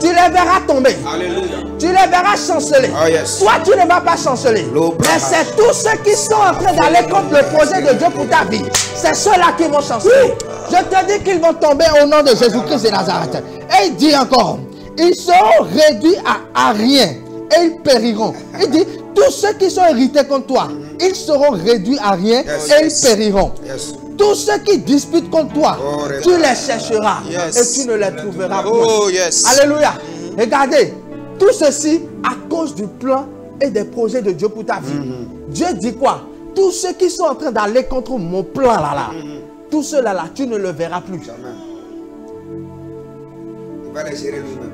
B: Tu les verras tomber.
C: Alléluia.
B: Tu les verras chanceler.
C: Oh, yes.
B: Toi, tu ne vas pas chanceler. Mais c'est tous ceux qui sont en train d'aller contre le projet de Dieu pour ta vie. C'est ceux-là qui vont chanceler. Je te dis qu'ils vont tomber au nom de Jésus-Christ de Nazareth. Et il dit encore, ils seront réduits à rien et ils périront. Il dit, tous ceux qui sont irrités contre toi, ils seront réduits à rien et ils périront. Tous ceux qui disputent contre toi, tu les chercheras et tu ne les trouveras plus. Alléluia. Regardez, tout ceci à cause du plan et des projets de Dieu pour ta vie. Dieu dit quoi? Tous ceux qui sont en train d'aller contre mon plan là, tous ceux-là, tu ne le verras plus.
C: Il va les gérer lui-même.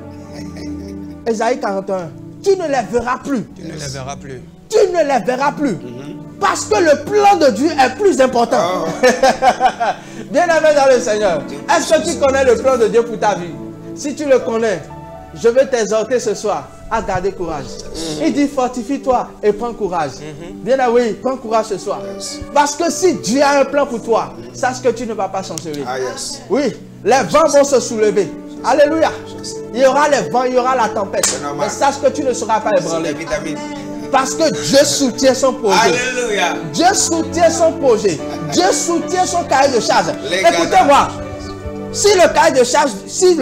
B: Ésaïe 41. Tu ne les verras plus.
A: Tu ne les verras plus.
B: Tu ne les verras plus. Parce que le plan de Dieu est plus important. Bien-aimé dans le Seigneur, est-ce que tu connais le plan de Dieu pour ta vie? Si tu le connais, je veux t'exhorter ce soir à garder courage. Il dit fortifie-toi et prends courage. Bien oui, prends courage ce soir. Parce que si Dieu a un plan pour toi, sache que tu ne vas pas chanceler. Oui, les vents vont se soulever. Alléluia. Il y aura les vents, il y aura la tempête. Mais sache que tu ne seras pas ébranlé. Parce que Dieu soutient son projet.
C: Alléluia.
B: Dieu soutient son projet. Dieu soutient son cahier de charge. Écoutez-moi. Si le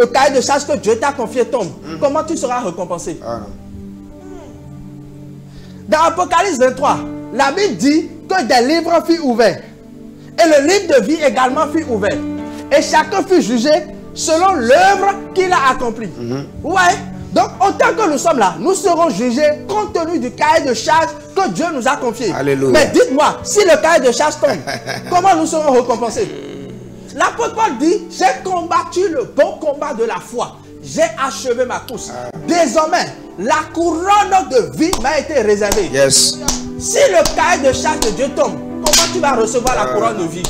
B: cahier de charge que Dieu t'a confié tombe, comment tu seras récompensé? Dans Apocalypse 23, la Bible dit que des livres furent ouverts. Et le livre de vie également fut ouvert. Et chacun fut jugé selon l'œuvre qu'il a accomplie. Ouais. Donc, autant que nous sommes là, nous serons jugés compte tenu du cahier de charge que Dieu nous a confié.
C: Alléluia.
B: Mais dites-moi, si le cahier de charge tombe, comment nous serons récompensés? L'apôtre Paul dit, j'ai combattu le bon combat de la foi. J'ai achevé ma course. Désormais, la couronne de vie m'a été réservée. Si le cahier de charge de Dieu tombe, comment tu vas recevoir la couronne de vie?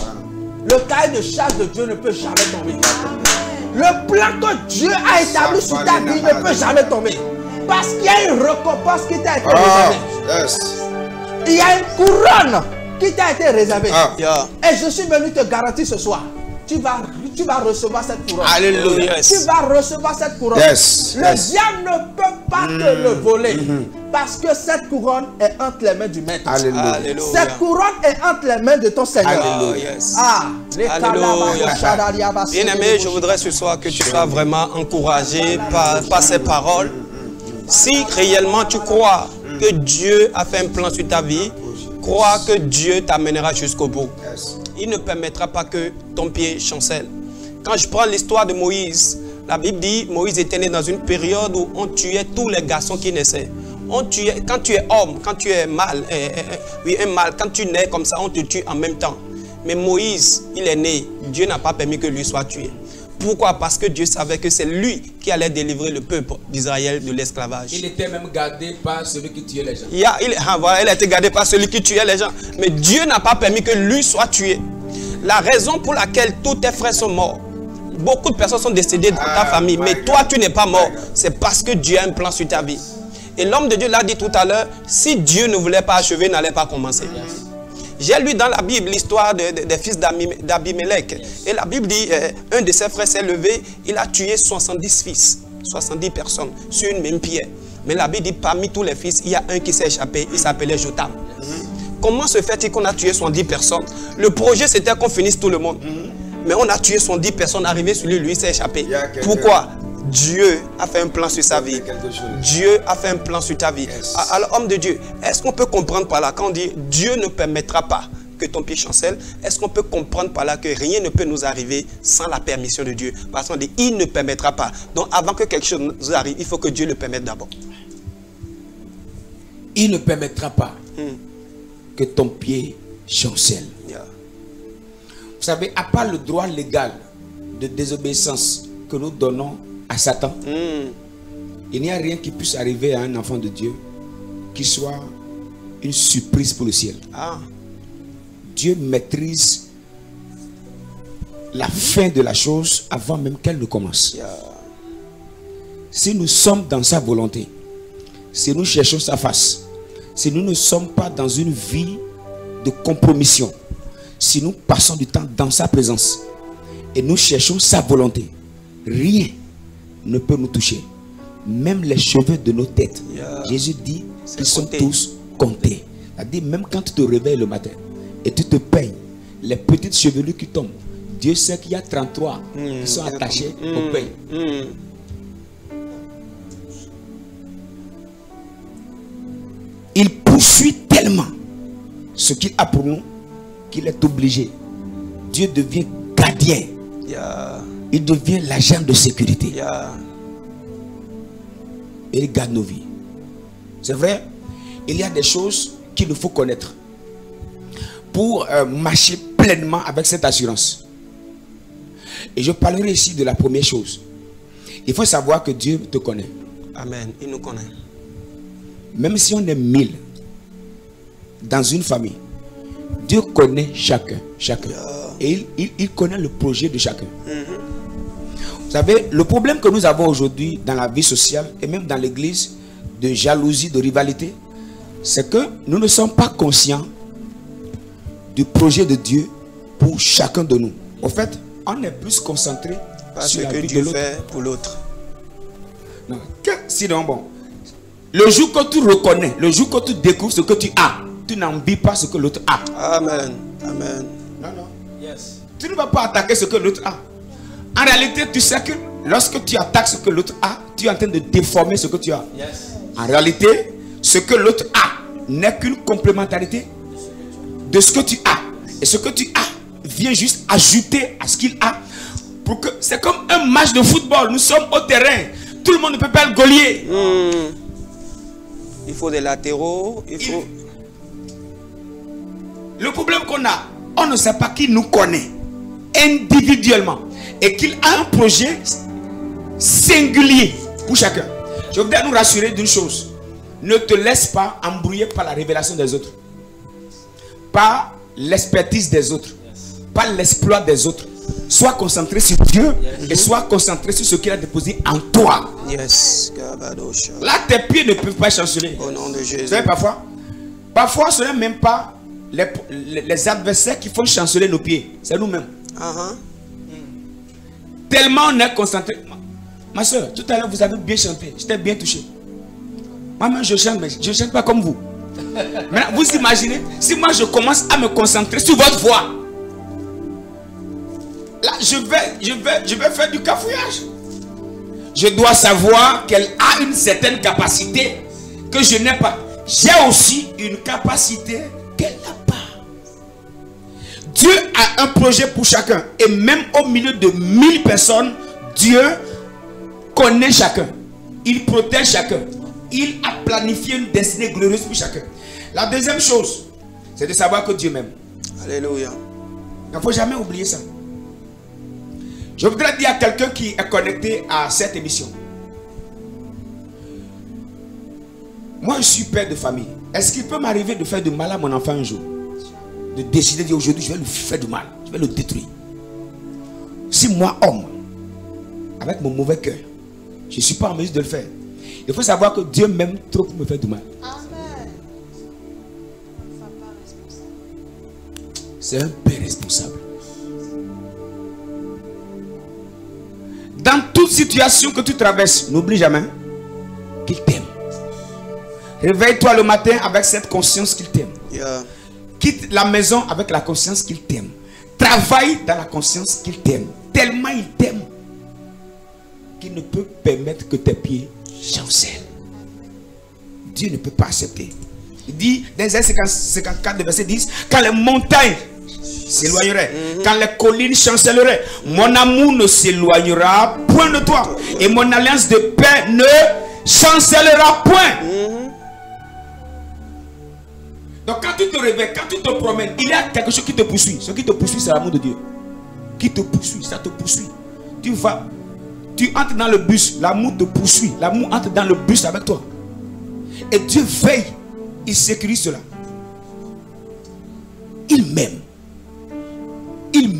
B: Le cahier de charge de Dieu ne peut jamais tomber. Le plan que Dieu a établi sur ta vie ne peut jamais tomber. Parce qu'il y a une récompense qui t'a été réservée. Il y a une couronne qui t'a été réservée. Et je suis venu te garantir ce soir, tu vas recevoir cette couronne.
A: Alléluia.
B: Tu vas recevoir cette couronne. Le diable ne peut pas te le voler. Parce que cette couronne est entre les mains du maître.
A: Alléluia.
B: Cette couronne est entre les mains de ton Seigneur.
A: Alléluia. Bien-aimé, je voudrais ce soir que tu sois vraiment encouragé par ces paroles. Si réellement tu crois que Dieu a fait un plan sur ta vie, crois que Dieu t'amènera jusqu'au bout. Il ne permettra pas que ton pied chancelle. Quand je prends l'histoire de Moïse, la Bible dit Moïse était né dans une période où on tuait tous les garçons qui naissaient. On tuait, quand tu es homme, quand tu es mâle, un mâle, quand tu nais comme ça, on te tue en même temps. Mais Moïse, il est né, Dieu n'a pas permis que lui soit tué. Pourquoi? Parce que Dieu savait que c'est lui qui allait délivrer le peuple d'Israël de l'esclavage.
C: Il était même gardé par celui qui tuait les gens.
A: Il a été gardé par celui qui tuait les gens. Mais Dieu n'a pas permis que lui soit tué. La raison pour laquelle tous tes frères sont morts, beaucoup de personnes sont décédées dans ta famille, mais toi tu n'es pas mort, c'est parce que Dieu a un plan sur ta vie. Et l'homme de Dieu l'a dit tout à l'heure, si Dieu ne voulait pas achever, il n'allait pas commencer. J'ai lu dans la Bible l'histoire des fils d'Abimelech. Et la Bible dit, un de ses frères s'est levé, il a tué 70 fils, 70 personnes sur une même pierre. Mais la Bible dit, parmi tous les fils, il y a un qui s'est échappé, il s'appelait Jotham. Comment se fait-il qu'on a tué 70 personnes? Le projet, c'était qu'on finisse tout le monde. Mais on a tué 70 personnes, arrivé sur lui, lui s'est échappé. Pourquoi? Dieu a fait un plan sur sa vie. Dieu a fait un plan sur ta vie. Alors, homme de Dieu, est-ce qu'on peut comprendre par là, quand on dit Dieu ne permettra pas que ton pied chancelle, est-ce qu'on peut comprendre par là que rien ne peut nous arriver sans la permission de Dieu? Parce qu'on dit il ne permettra pas. Donc, avant que quelque chose nous arrive, il faut que Dieu le permette d'abord.
C: Il ne permettra pas que ton pied chancelle. Vous savez, à part le droit légal de désobéissance que nous donnons à Satan, il n'y a rien qui puisse arriver à un enfant de Dieu qui soit une surprise pour le ciel. Dieu maîtrise la fin de la chose avant même qu'elle ne commence. Si nous sommes dans sa volonté, si nous cherchons sa face, si nous ne sommes pas dans une vie de compromission, si nous passons du temps dans sa présence et nous cherchons sa volonté, rien ne peut nous toucher. Même les cheveux de nos têtes. Jésus dit qu'ils sont tous comptés. C'est-à-dire, même quand tu te réveilles le matin et tu te peignes, les petites chevelures qui tombent, Dieu sait qu'il y a 33 qui sont attachés au peigne. Il poursuit tellement ce qu'il a pour nous qu'il est obligé. Dieu devient gardien. Il devient l'agent de sécurité. Et il garde nos vies. C'est vrai, il y a des choses qu'il nous faut connaître pour marcher pleinement avec cette assurance. Et je parlerai ici de la première chose. Il faut savoir que Dieu te connaît.
A: Amen. Il nous connaît.
C: Même si on est 1000 dans une famille, Dieu connaît chacun. Et il connaît le projet de chacun. Vous savez, le problème que nous avons aujourd'hui dans la vie sociale et même dans l'église, de jalousie, de rivalité, c'est que nous ne sommes pas conscients du projet de Dieu pour chacun de nous. En fait, on est plus concentré sur la vie de l'autre.
A: Fait pour l'autre.
C: Sinon, bon, le jour que tu reconnais, le jour que tu découvres ce que tu as, tu n'envies pas ce que l'autre a.
A: Amen. Amen.
C: Non. Tu ne vas pas attaquer ce que l'autre a. En réalité, tu sais que lorsque tu attaques ce que l'autre a, tu es en train de déformer ce que tu as. En réalité, ce que l'autre a n'est qu'une complémentarité de ce que tu as. Et ce que tu as vient juste ajouter à ce qu'il a. C'est comme un match de football. Nous sommes au terrain. Tout le monde ne peut pas le gaulier.
A: Il faut des latéraux.
C: Le problème qu'on a, on ne sait pas qui nous connaît individuellement et qu'il a un projet singulier pour chacun. Je voudrais nous rassurer d'une chose. Ne te laisse pas embrouiller par la révélation des autres, par l'expertise des autres, par l'exploit des autres. Sois concentré sur Dieu et sois concentré sur ce qu'il a déposé en toi. Là, tes pieds ne peuvent pas chanceler.
A: Au nom de Jésus.
C: Vous savez, parfois ce n'est même pas les adversaires qui font chanceler nos pieds. C'est nous-mêmes. Tellement on est concentré. Ma soeur, tout à l'heure vous avez bien chanté. J'étais bien touché. Moi-même je chante, mais je ne chante pas comme vous. Maintenant, vous imaginez, si moi je commence à me concentrer sur votre voix, là je vais faire du cafouillage. Je dois savoir qu'elle a une certaine capacité que je n'ai pas. J'ai aussi une capacité qu'elle n'a pas. Dieu a un projet pour chacun. Et même au milieu de 1000 personnes, Dieu connaît chacun. Il protège chacun. Il a planifié une destinée glorieuse pour chacun. La deuxième chose, c'est de savoir que Dieu m'aime.
A: Alléluia.
C: Il ne faut jamais oublier ça. Je voudrais dire à quelqu'un qui est connecté à cette émission. Moi, je suis père de famille. Est-ce qu'il peut m'arriver de faire du mal à mon enfant un jour? De décider de dire aujourd'hui, je vais lui faire du mal. Je vais le détruire. Si moi, homme, avec mon mauvais cœur, je ne suis pas en mesure de le faire. Il faut savoir que Dieu m'aime trop pour me faire du mal.
B: Amen.
C: c'est un père responsable. Dans toute situation que tu traverses, n'oublie jamais qu'il t'aime. Réveille-toi le matin avec cette conscience qu'il t'aime.
A: Yeah.
C: Quitte la maison avec la conscience qu'il t'aime. Travaille dans la conscience qu'il t'aime. Tellement il t'aime qu'il ne peut permettre que tes pieds chancellent. Dieu ne peut pas accepter. Il dit dans Isaïe 54, verset 10, quand les montagnes s'éloigneraient, quand les collines chancelleraient, mon amour ne s'éloignera point de toi. Et mon alliance de paix ne chancellera point. Donc quand tu te réveilles, quand tu te promènes, il y a quelque chose qui te poursuit. Ce qui te poursuit, c'est l'amour de Dieu. Qui te poursuit, ça te poursuit. Tu entres dans le bus, l'amour te poursuit. L'amour entre dans le bus avec toi. Et Dieu veille, il sécurise cela. Il m'aime. Il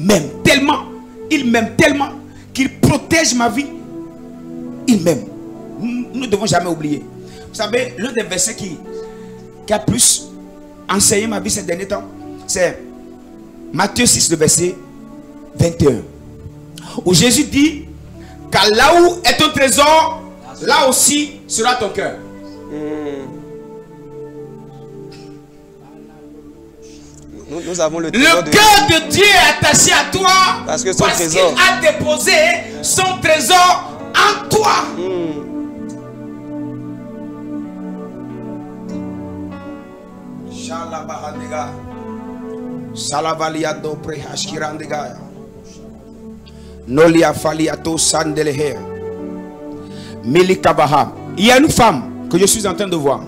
C: m'aime tellement qu'il protège ma vie. Il m'aime. Nous ne devons jamais oublier. Vous savez, l'un des versets qui a plus enseigné ma vie ces derniers temps, c'est Matthieu 6, le verset 21. Où Jésus dit, car là où est ton trésor, là aussi sera ton cœur.
A: Nous avons le
C: cœur de Dieu est attaché à toi
A: parce qu'il
C: a déposé son trésor en toi. Il y a une femme que je suis en train de voir.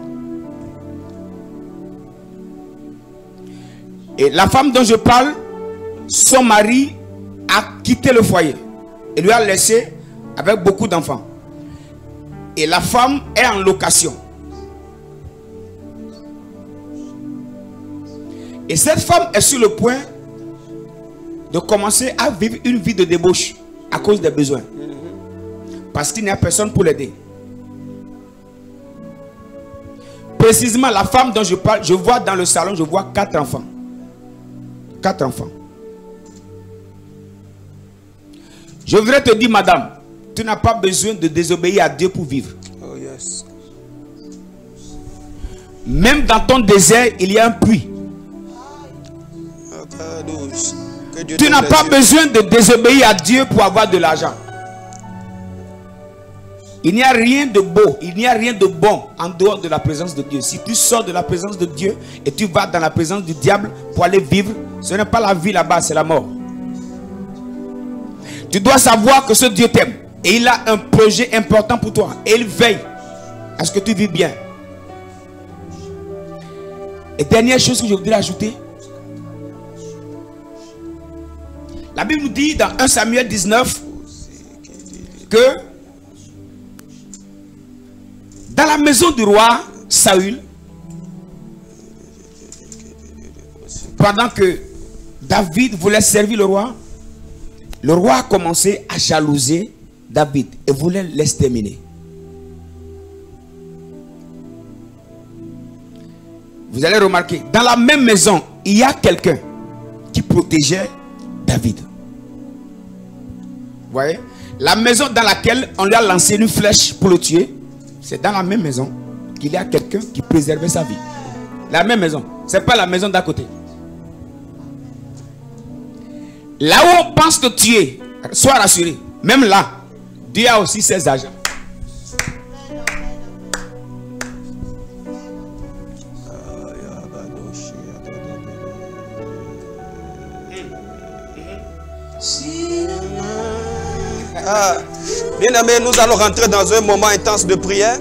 C: Et la femme dont je parle, son mari a quitté le foyer et lui a laissé avec beaucoup d'enfants. Et la femme est en location. Et cette femme est sur le point de commencer à vivre une vie de débauche à cause des besoins. Parce qu'il n'y a personne pour l'aider. Précisément, la femme dont je parle, je vois dans le salon, je vois 4 enfants. 4 enfants. Je voudrais te dire, madame, tu n'as pas besoin de désobéir à Dieu pour vivre.
A: Oh yes.
C: Même dans ton désert, il y a un puits. Tu n'as pas besoin de désobéir à Dieu pour avoir de l'argent. Il n'y a rien de beau, il n'y a rien de bon en dehors de la présence de Dieu. Si tu sors de la présence de Dieu et tu vas dans la présence du diable pour aller vivre, ce n'est pas la vie là-bas, c'est la mort. Tu dois savoir que ce Dieu t'aime et il a un projet important pour toi et il veille à ce que tu vives bien. Et dernière chose que je voudrais ajouter, la Bible nous dit dans 1 Samuel 19 que dans la maison du roi Saül, pendant que David voulait servir le roi a commencé à jalouser David et voulait l'exterminer. Vous allez remarquer, dans la même maison, il y a quelqu'un qui protégeait David. Vous voyez? La maison dans laquelle on lui a lancé une flèche pour le tuer, c'est dans la même maison qu'il y a quelqu'un qui préservait sa vie. La même maison. Ce n'est pas la maison d'à côté. Là où on pense te tuer, sois rassuré. Même là, Dieu a aussi ses agents.
A: Bien aimé, nous allons rentrer dans un moment intense de prière.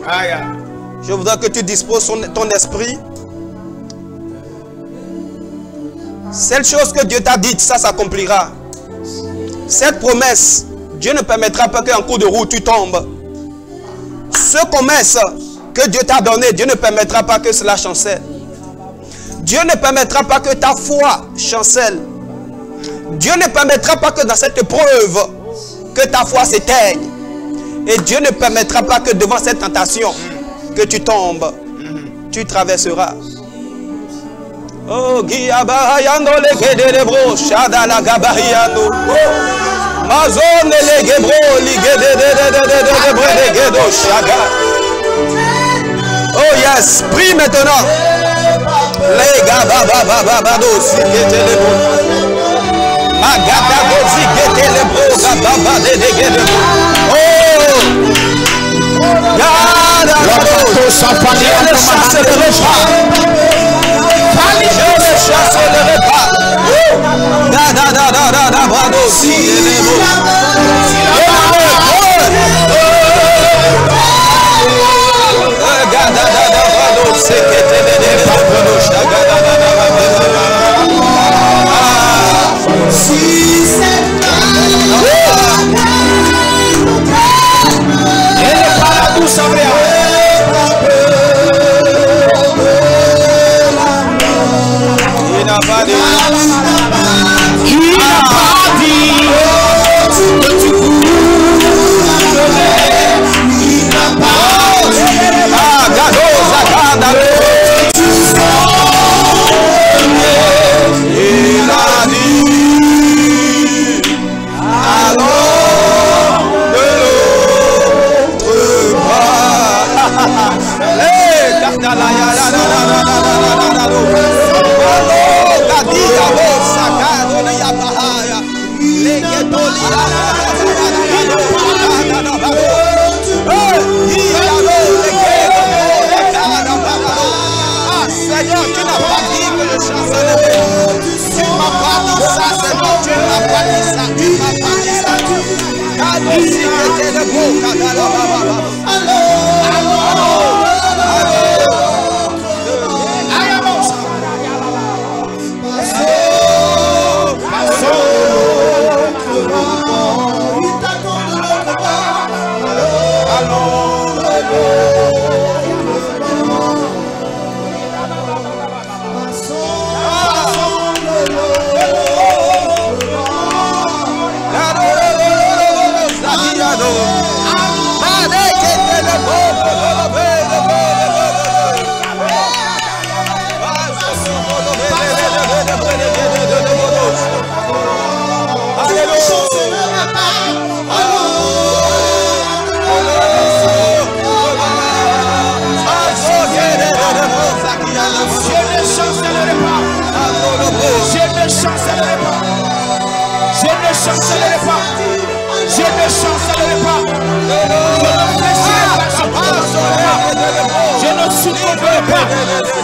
A: Je voudrais que tu disposes ton esprit. Cette chose que Dieu t'a dite, ça s'accomplira. Cette promesse, Dieu ne permettra pas qu'en cours de route tu tombes. Ce commerce que Dieu t'a donné, Dieu ne permettra pas que cela chancelle. Dieu ne permettra pas que ta foi chancelle. Dieu ne permettra pas que dans cette épreuve, que ta foi s'éteigne. Et Dieu ne permettra pas que devant cette tentation, que tu tombes. Tu traverseras. Oh, Giabayando le Gedebro, Shada la Gabayando. Mazone le Gebro, de Gedo, Shaga. Oh yes, prie maintenant. Les Gababababado, si guettez les bros. Magabado, si guettez les bros, Gababa de Gedebro. Oh! Je ne chasserai pas. Je ne chasserai pas.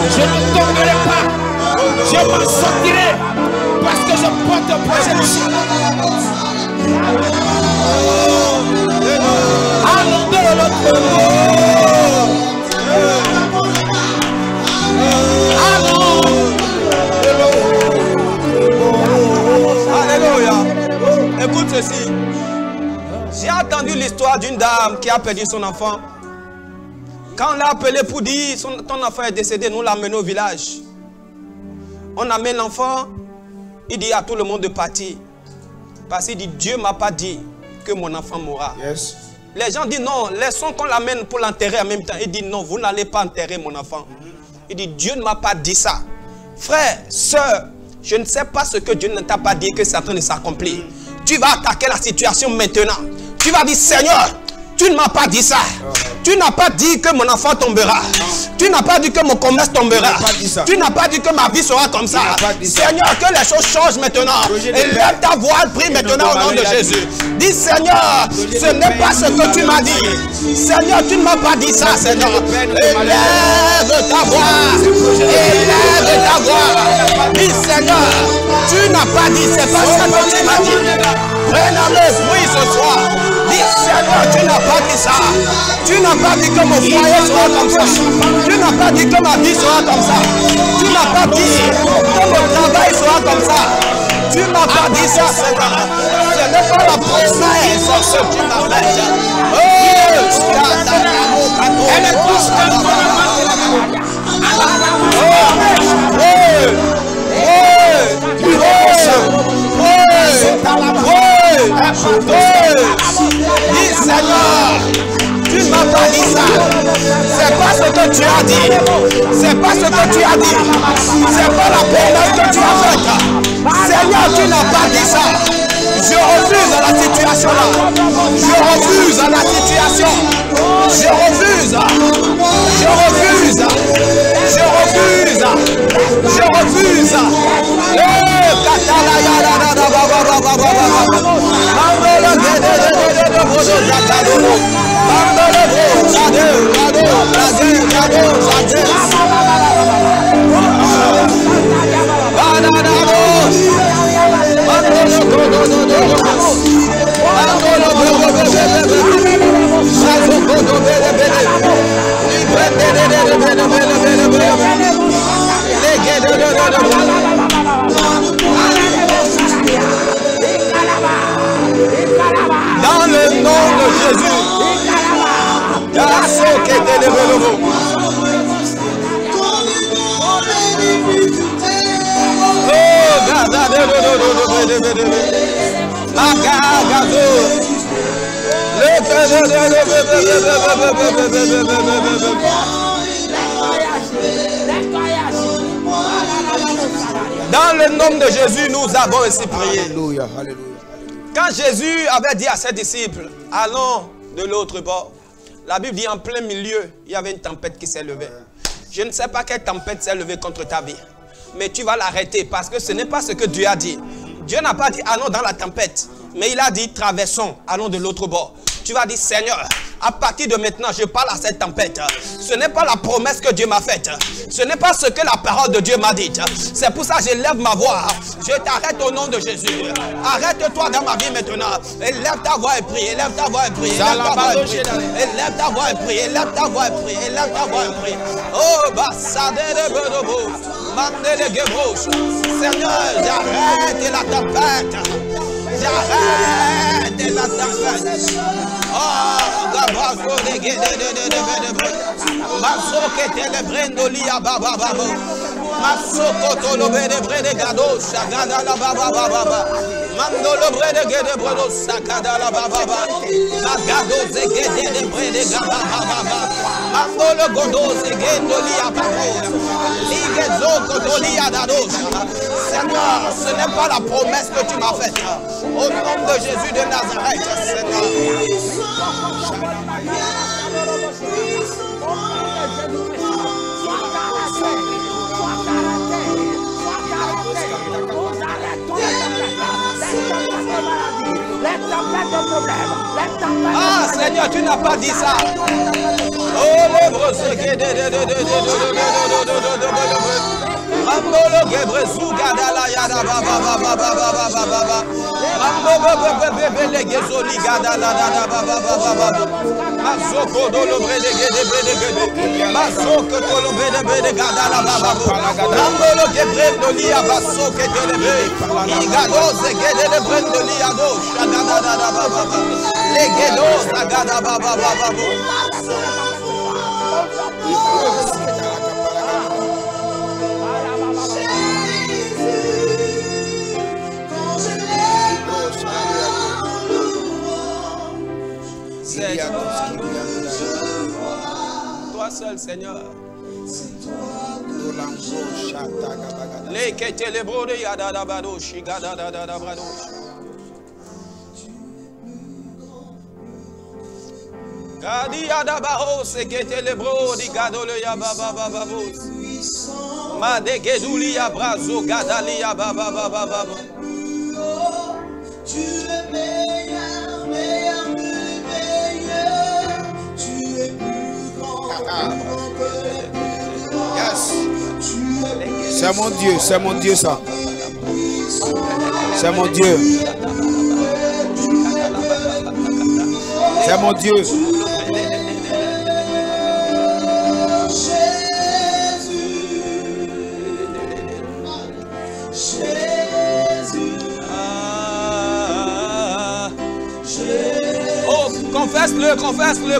C: Je ne tomberai pas. Je m'en sortirai parce que je porte un projet de chien. Allons de l'autre
A: Alléluia. Écoute ceci. J'ai entendu l'histoire d'une dame qui a perdu son enfant. Quand on l'a appelé pour dire ton enfant est décédé, nous l'amenons au village. On amène l'enfant, il dit à tout le monde de partir. Parce qu'il dit, Dieu ne m'a pas dit que mon enfant mourra.
C: Yes.
A: Les gens disent non, laissons qu'on l'amène pour l'enterrer en même temps. Il dit non, vous n'allez pas enterrer mon enfant. Il dit, Dieu ne m'a pas dit ça. Frère, soeur, je ne sais pas ce que Dieu ne t'a pas dit que c'est en train de s'accomplir. Tu vas attaquer la situation maintenant. Tu vas dire, Seigneur, tu ne m'as pas dit ça. Tu n'as pas dit que mon enfant tombera. Tu n'as pas dit que mon commerce tombera. Tu n'as pas dit que ma vie sera comme ça. Seigneur, que les choses changent maintenant. Et lève ta voix, prie maintenant au nom de Jésus. Dis, Seigneur, ce n'est pas ce que tu m'as dit. Seigneur, tu ne m'as pas dit ça, Seigneur. Élève ta voix. Élève ta voix. Dis, Seigneur, tu n'as pas dit, c'est pas ce que tu m'as dit. Prenez-le fruit ce soir. Dis, Seigneur, tu n'as pas dit ça. Tu n'as pas dit que mon foyer sera comme ça. Tu n'as pas dit que ma vie sera comme ça. Tu n'as pas dit que mon travail sera comme ça. Tu n'as pas dit ça, Seigneur. Ce n'est pas la promesse que tu m'as faite. Elle est tous dis, Seigneur, tu ne m'as pas dit ça. C'est pas ce que que tu as dit. C'est pas ce que tu as dit. C'est pas la promesse que tu as faite. Seigneur, tu n'as pas dit ça. Je refuse à la situation là. Je refuse à la situation. Je refuse. Je refuse. Je refuse. Je refuse. Dans le nom de Jésus. Dans le nom de Jésus, nous avons ainsi prié.
C: Alléluia, alléluia.
A: Quand Jésus avait dit à ses disciples, allons de l'autre bord, la Bible dit en plein milieu, il y avait une tempête qui s'est levée. Je ne sais pas quelle tempête s'est levée contre ta vie, mais tu vas l'arrêter parce que ce n'est pas ce que Dieu a dit. Dieu n'a pas dit allons dans la tempête, mais il a dit traversons, allons de l'autre bord. Tu vas dire Seigneur, à partir de maintenant, je parle à cette tempête. Ce n'est pas la promesse que Dieu m'a faite. Ce n'est pas ce que la parole de Dieu m'a dit. C'est pour ça que je lève ma voix. Je t'arrête au nom de Jésus. Arrête-toi dans ma vie maintenant. Élève ta voix et prie. Élève ta voix et prie. Élève ta voix et prie. Élève ta voix et prie. Élève ta voix et prie. Élève ta voix et prie. Oh, bassade de Bedobo. Mandé de Gebrouche. Seigneur, j'arrête la tempête. J'arrête la tempête. Oh, Gabrazo de Maso que te le brendo lia baba baba. Maso koto lo bede brede gado shagada la baba baba. Mando lo brede gede brodo sakada la baba baba. Magado ze gede de brede gaba baba. Mando lo godo ze gendo lia baba. Lige zo koto lia dado. Seigneur, ce n'est pas la promesse que tu m'as faite. Au nom de Jésus de Nazareth, Seigneur. Ah Seigneur, tu n'as pas dit ça. Oh le brosse qui Mambolo gebrezu gadala yada baba baba baba baba. Mambo bebe le gezoli gadala dada baba baba. Masoko dolo brede gede. Masoko dolo brede gadala baba. Mambolo gebrendo lia baso que te leve. Igado ze gede de brendo lia do shagada dada baba. Le gedo sagada baba baba. Toi seul, Seigneur. Les qui étaient les bros de Yada Bado, Shigada Dada Brado. Gadi Yada Baho, c'est qui étaient les bros de Gado le Yababa Babos. Madegedouli Yabrazo, Gadali Yababa Baba.
B: Tu es meilleur, meilleur que les meilleurs. Tu es plus grand que les plus grands.
C: Yes. C'est mon Dieu ça. C'est mon Dieu. C'est mon Dieu.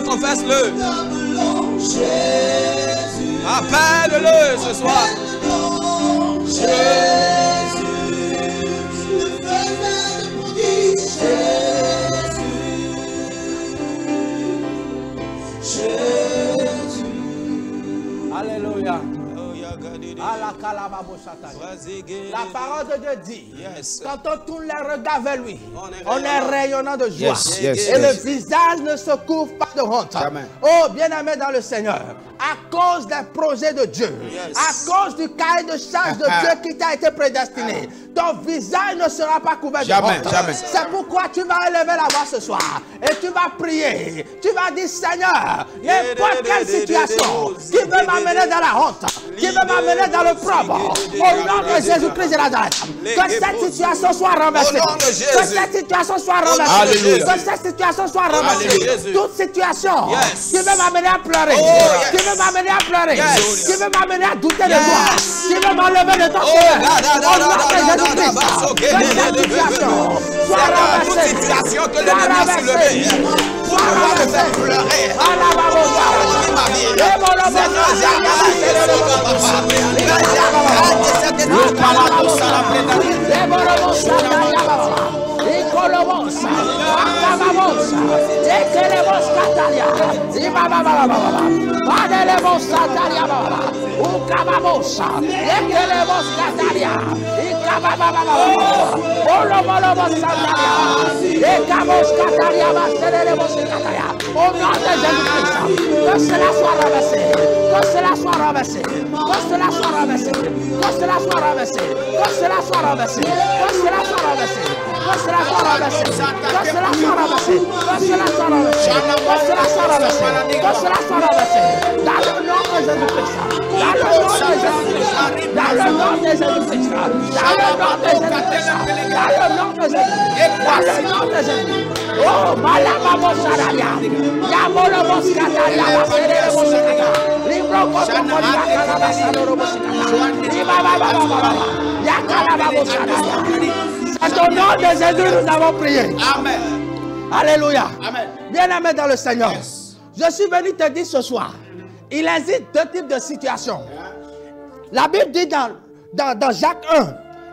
A: Confesse-le. Appelle-le ce soir.
B: La parole de Dieu dit,
A: Yes.
B: quand on tourne les regards vers lui,
A: On est
B: on est rayonnant de joie.
C: Yes, yes,
B: Et le
C: yes.
B: visage ne se couvre pas de honte.
C: Amen.
B: Oh, bien-aimé dans le Seigneur, à cause des projets de Dieu,
A: Yes.
B: à cause du cahier de charge de Dieu qui t'a été prédestiné, ton visage ne sera pas couvert
C: Jamais,
B: de honte.
C: jamais.
B: C'est pourquoi tu vas élever la voix ce soir et tu vas prier. Tu vas dire, Seigneur, n'importe quelle situation qui veut m'amener dans la honte, qui veut m'amener dans le l'opprobre, au nom de Jésus-Christ de Nazareth, que cette situation soit renversée.
A: Au nom de Jésus.
B: Que cette situation soit renversée.
C: Alléluia.
B: Que cette situation soit renversée.
A: Alléluia.
B: Toute situation
A: Yes.
B: qui veut m'amener à pleurer,
A: yes.
B: qui veut m'amener à pleurer,
A: Yes.
B: qui veut m'amener à douter de
A: Yes.
B: toi, qui veut m'enlever de ton chemin, au nom de Jésus-Christ, que cette situation soit renversée.
A: Toute situation que l'ennemi a soulevée pour pouvoir me faire pleurer.
B: Au nom de Jésus-Christ, que cela soit renversé, que cela soit renversé, que cela soit renversé, que cela soit renversé, que cela soit renversé, que cela soit renversé, que cela soit renversé, que cela soit renversé, que cela soit renversé, que cela soit renversé, que cela soit renversé, dans le nom de Jésus-Christ, dans le nom de Jésus-Christ, dans le nom de Jésus-Christ, dans le nom de Jésus-Christ, dans le nom de Jésus-Christ, dans le nom de Jésus-Christ. Oh, malama Saralia, Yamolo Moscataria, Basere Moscata, Libro Cotocolia, Calabasano Moscata, Libaba, Yakalaba Moscataria. C'est au nom de Jésus nous avons prié.
C: Amen.
B: Alléluia.
C: Amen.
B: Bien-aimé dans le Seigneur, je suis venu te dire ce soir, il existe deux types de situations. La Bible dit dans Jacques 1,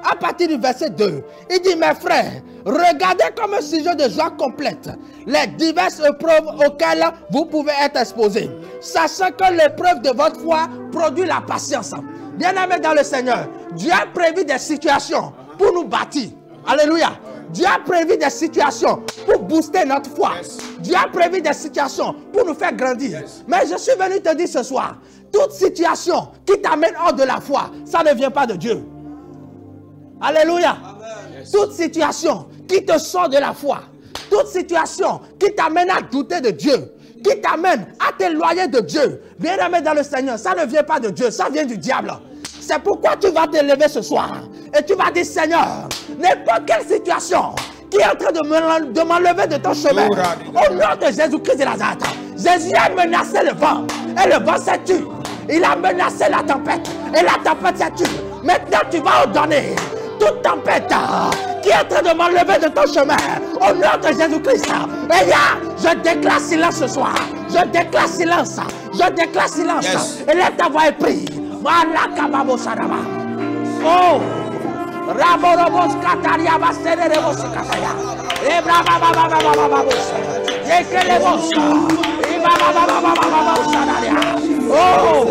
B: à partir du verset 2, il dit, mes frères, regardez comme un sujet de joie complète les diverses épreuves auxquelles vous pouvez être exposés, sachant que l'épreuve de votre foi produit la patience. Bien-aimés dans le Seigneur, Dieu a prévu des situations pour nous bâtir. Alléluia. Dieu a prévu des situations pour booster notre foi. Dieu a prévu des situations pour nous faire grandir. Mais je suis venu te dire ce soir, toute situation qui t'amène hors de la foi, ça ne vient pas de Dieu. Alléluia. Toute situation qui te sort de la foi, toute situation qui t'amène à douter de Dieu, qui t'amène à t'éloigner de Dieu, bien-aimé dans le Seigneur, ça ne vient pas de Dieu, ça vient du diable. C'est pourquoi tu vas te lever ce soir et tu vas dire, Seigneur, n'importe quelle situation qui est en train de m'enlever de ton chemin, au nom de Jésus-Christ de Nazareth, Jésus a menacé le vent et le vent s'est tué. Il a menacé la tempête et la tempête s'est tuée. Maintenant tu vas ordonner toute tempête qui est en train de m'enlever de ton chemin, au nom de Jésus-Christ. Et là, je déclare silence ce soir. Je déclare silence. Je déclare silence.
C: Yes.
B: Et laisse ta voix et prie. Malakababo Sadaba. Oh! Raborobos Kataria Baserebos Kataya. Ebrabababababababos. Yekelebos. Ibababababababos Sadaria. Oh!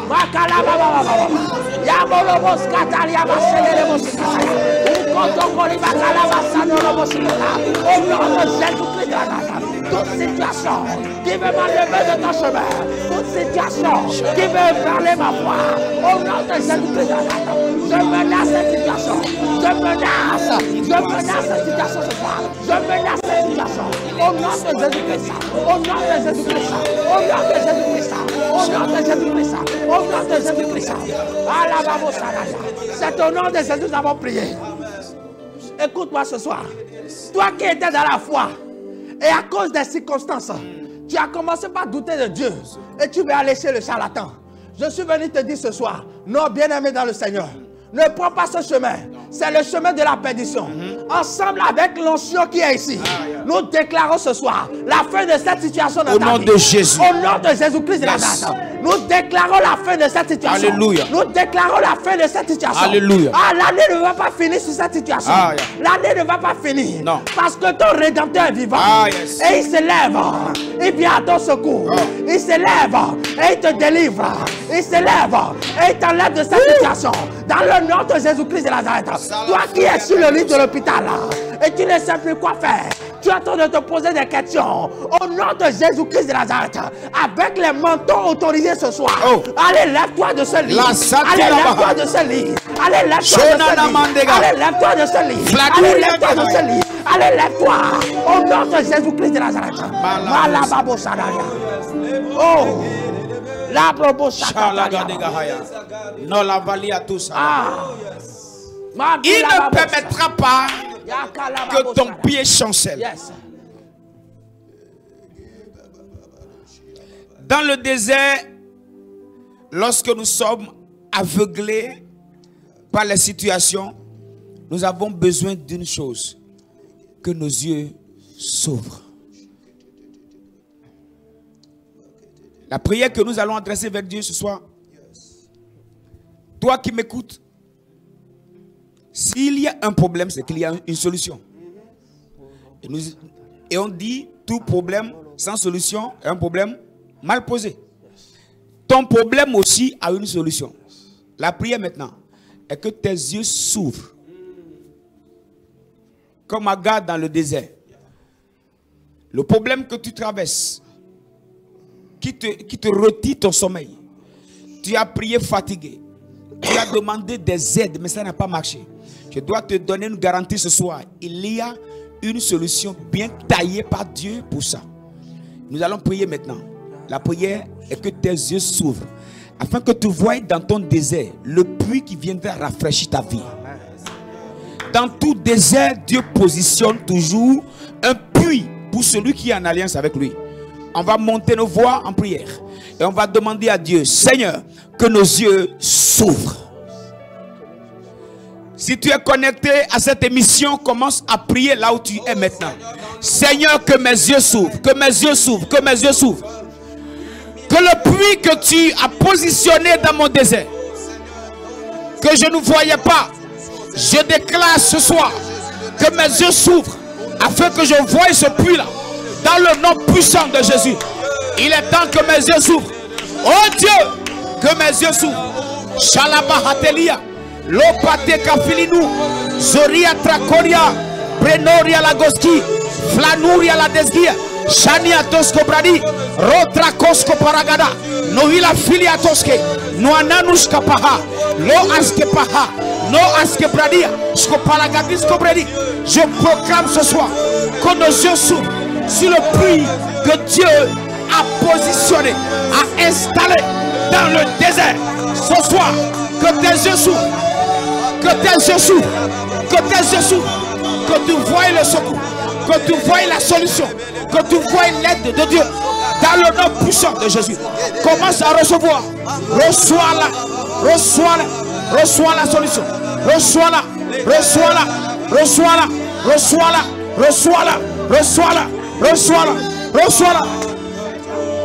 B: Makalababababababos. Yaborobos Kataria Baserebos Kataya. Ukotokoli Bakalabasanorobos Kataya. Au nom de Jésus-Christ, toute situation qui veut m'enlever de ton chemin, toute situation qui veut parler ma voix, au nom de Jésus-Christ, je menace cette situation, je menace cette situation ce soir, je menace cette situation, au nom de Jésus-Christ, au nom de Jésus-Christ, au nom de Jésus-Christ, au nom de Jésus-Christ, au nom de Jésus-Christ. C'est au nom de Jésus que nous avons prié. Écoute-moi ce soir, toi qui étais dans la foi, et à cause des circonstances, tu as commencé par douter de Dieu et tu veux aller chez le charlatan. Je suis venu te dire ce soir, non, bien-aimé dans le Seigneur, ne prends pas ce chemin. C'est le chemin de la perdition. Ensemble avec l'onction qui est ici, Nous déclarons ce soir la fin de cette situation dans
C: Au
B: ta
C: nom
B: vie.
C: de Jésus.
B: Au nom de Jésus-Christ de Nazareth. Nous déclarons la fin de cette situation.
C: Alléluia.
B: Nous déclarons la fin de cette situation.
C: Alléluia.
B: Ah, l'année ne va pas finir sur cette situation.
C: Ah,
B: L'année ne va pas finir.
C: Non.
B: Parce que ton Rédempteur est vivant.
C: Ah, yes.
B: Et il se lève. Il vient à ton secours.
C: Ah.
B: Il se lève et il te délivre. Il se lève et il t'enlève de cette situation. Dans le nom de Jésus-Christ de Nazareth. Toi qui es sur le lit de l'hôpital et tu ne sais plus quoi faire. Tu es en train de te poser des questions. Au nom de Jésus-Christ de Nazareth. Avec les mentons autorisés ce soir.
C: Oh.
B: Allez, lève-toi de ce lit. Allez, lève-toi de ce lit. Allez, lève-toi de ce lit. Allez, lève-toi de ce lit. Allez, lève-toi de ce lit. Allez, lève-toi. Au nom de Jésus-Christ de Nazareth. Malababo Sadaria. Oh. La probo Sadaria. Ah.
C: Il ne permettra pas que ton pied chancelle.
B: Yes.
C: Dans le désert, lorsque nous sommes aveuglés par les situations, nous avons besoin d'une chose, que nos yeux s'ouvrent. La prière que nous allons adresser vers Dieu ce soir, toi qui m'écoutes, s'il y a un problème, c'est qu'il y a une solution. Et on dit, tout problème sans solution est un problème mal posé. Ton problème aussi a une solution. La prière maintenant est que tes yeux s'ouvrent. Comme Agar dans le désert. Le problème que tu traverses, qui te retire ton sommeil. Tu as prié fatigué. Tu as demandé des aides, mais ça n'a pas marché. Je dois te donner une garantie ce soir. Il y a une solution bien taillée par Dieu pour ça. Nous allons prier maintenant. La prière est que tes yeux s'ouvrent, afin que tu voies dans ton désert le puits qui viendra rafraîchir ta vie. Dans tout désert, Dieu positionne toujours un puits pour celui qui est en alliance avec lui. On va monter nos voix en prière et on va demander à Dieu, Seigneur, que nos yeux s'ouvrent. Si tu es connecté à cette émission, commence à prier là où tu es maintenant. Seigneur, que mes yeux s'ouvrent, que mes yeux s'ouvrent, que mes yeux s'ouvrent. Que le puits que tu as positionné dans mon désert, que je ne voyais pas, je déclare ce soir que mes yeux s'ouvrent afin que je voie ce puits-là dans le nom puissant de Jésus. Il est temps que mes yeux s'ouvrent. Oh Dieu, que mes yeux s'ouvrent. Shalabahatelia, Lopate Kafilinou, Zoria Trakoria, Brenoria Lagoski, Flanuria la Desgia, Shania Tosko Bradi, Rotra Kosko Paragada, Nohila Filia Toske, Noananus Kapaha, Lo Aske Paha, No Aske Bradia, Skopalagadis Kobredi. Je proclame ce soir que nos yeux s'ouvrent sur le puits que Dieu a positionné, a installé dans le désert. Ce soir, que tes yeux s'ouvrent, que tes yeux s'ouvrent, que tes yeux s'ouvrent, que tu voies le secours, que tu voies la solution, que tu voies l'aide de Dieu dans le nom puissant de Jésus. Commence à recevoir, reçois-la, reçois-la, reçois la solution, reçois-la, reçois-la, reçois-la, reçois-la, reçois-la, reçois-la, reçois-la, reçois-la.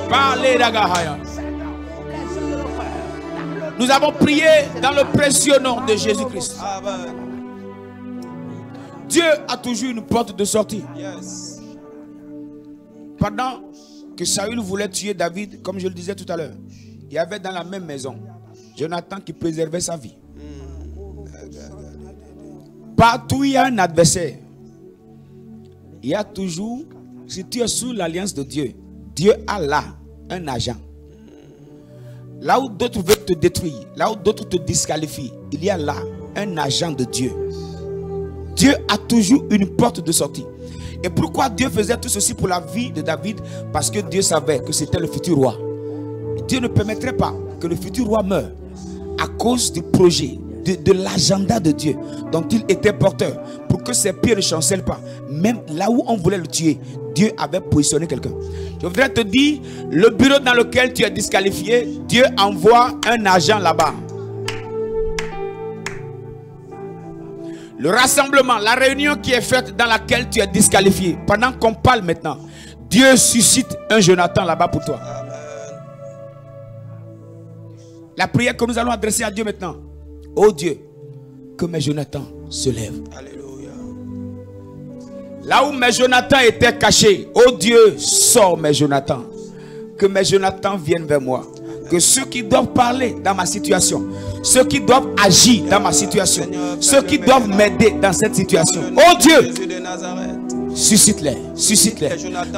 C: Parlez d'Agahaya. Nous avons prié dans le précieux nom de Jésus-Christ. Dieu a toujours une porte de sortie. Pendant que Saül voulait tuer David, comme je le disais tout à l'heure, il y avait dans la même maison Jonathan qui préservait sa vie. Partout où il y a un adversaire, il y a toujours, si tu es sous l'alliance de Dieu, Dieu a là un agent. Là où d'autres veulent te détruire, là où d'autres te disqualifient, il y a là un agent de Dieu. Dieu a toujours une porte de sortie. Et pourquoi Dieu faisait tout ceci pour la vie de David? Parce que Dieu savait que c'était le futur roi. Et Dieu ne permettrait pas que le futur roi meure à cause du projet, de l'agenda de Dieu dont il était porteur, pour que ses pieds ne chancellent pas. Même là où on voulait le tuer, Dieu avait positionné quelqu'un. Je voudrais te dire, le bureau dans lequel tu es disqualifié, Dieu envoie un agent là-bas. Le rassemblement, la réunion qui est faite dans laquelle tu es disqualifié. Pendant qu'on parle maintenant, Dieu suscite un Jonathan là-bas pour toi.
A: Amen.
C: La prière que nous allons adresser à Dieu maintenant. Oh Dieu, que mes Jonathan se lèvent.
A: Alléluia.
C: Là où mes Jonathan étaient cachés, oh Dieu, sors mes Jonathan. Que mes Jonathan viennent vers moi. Que ceux qui doivent parler dans ma situation, ceux qui doivent agir dans ma situation, ceux qui doivent m'aider dans cette situation, oh Dieu, suscite-les, suscite-les.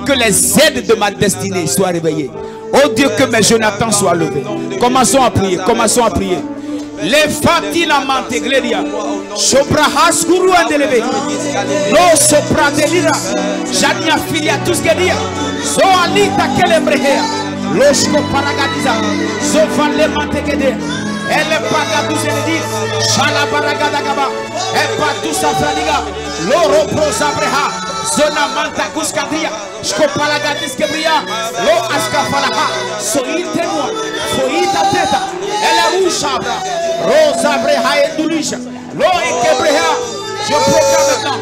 C: Que les aides de ma destinée soient réveillées. Oh Dieu, que mes Jonathan soient levés. Commençons à prier, commençons à prier. Les fatina mantegleria, sobrahas guru andelebe, no sopradelira, jania filia tusgelia, so alita kelebreha, losko paragadiza, so vanle mantegede, ele pagaduzeli, shala baragadagaba, e patusa fradiga, loro prosabreha, zona manta guskadia, sko paragadis kebria, lo askafalaha, so intenua, foita teta, ele ushabra. Rosa Breha et Doulisha. L'eau et Kebreha. Je proclame maintenant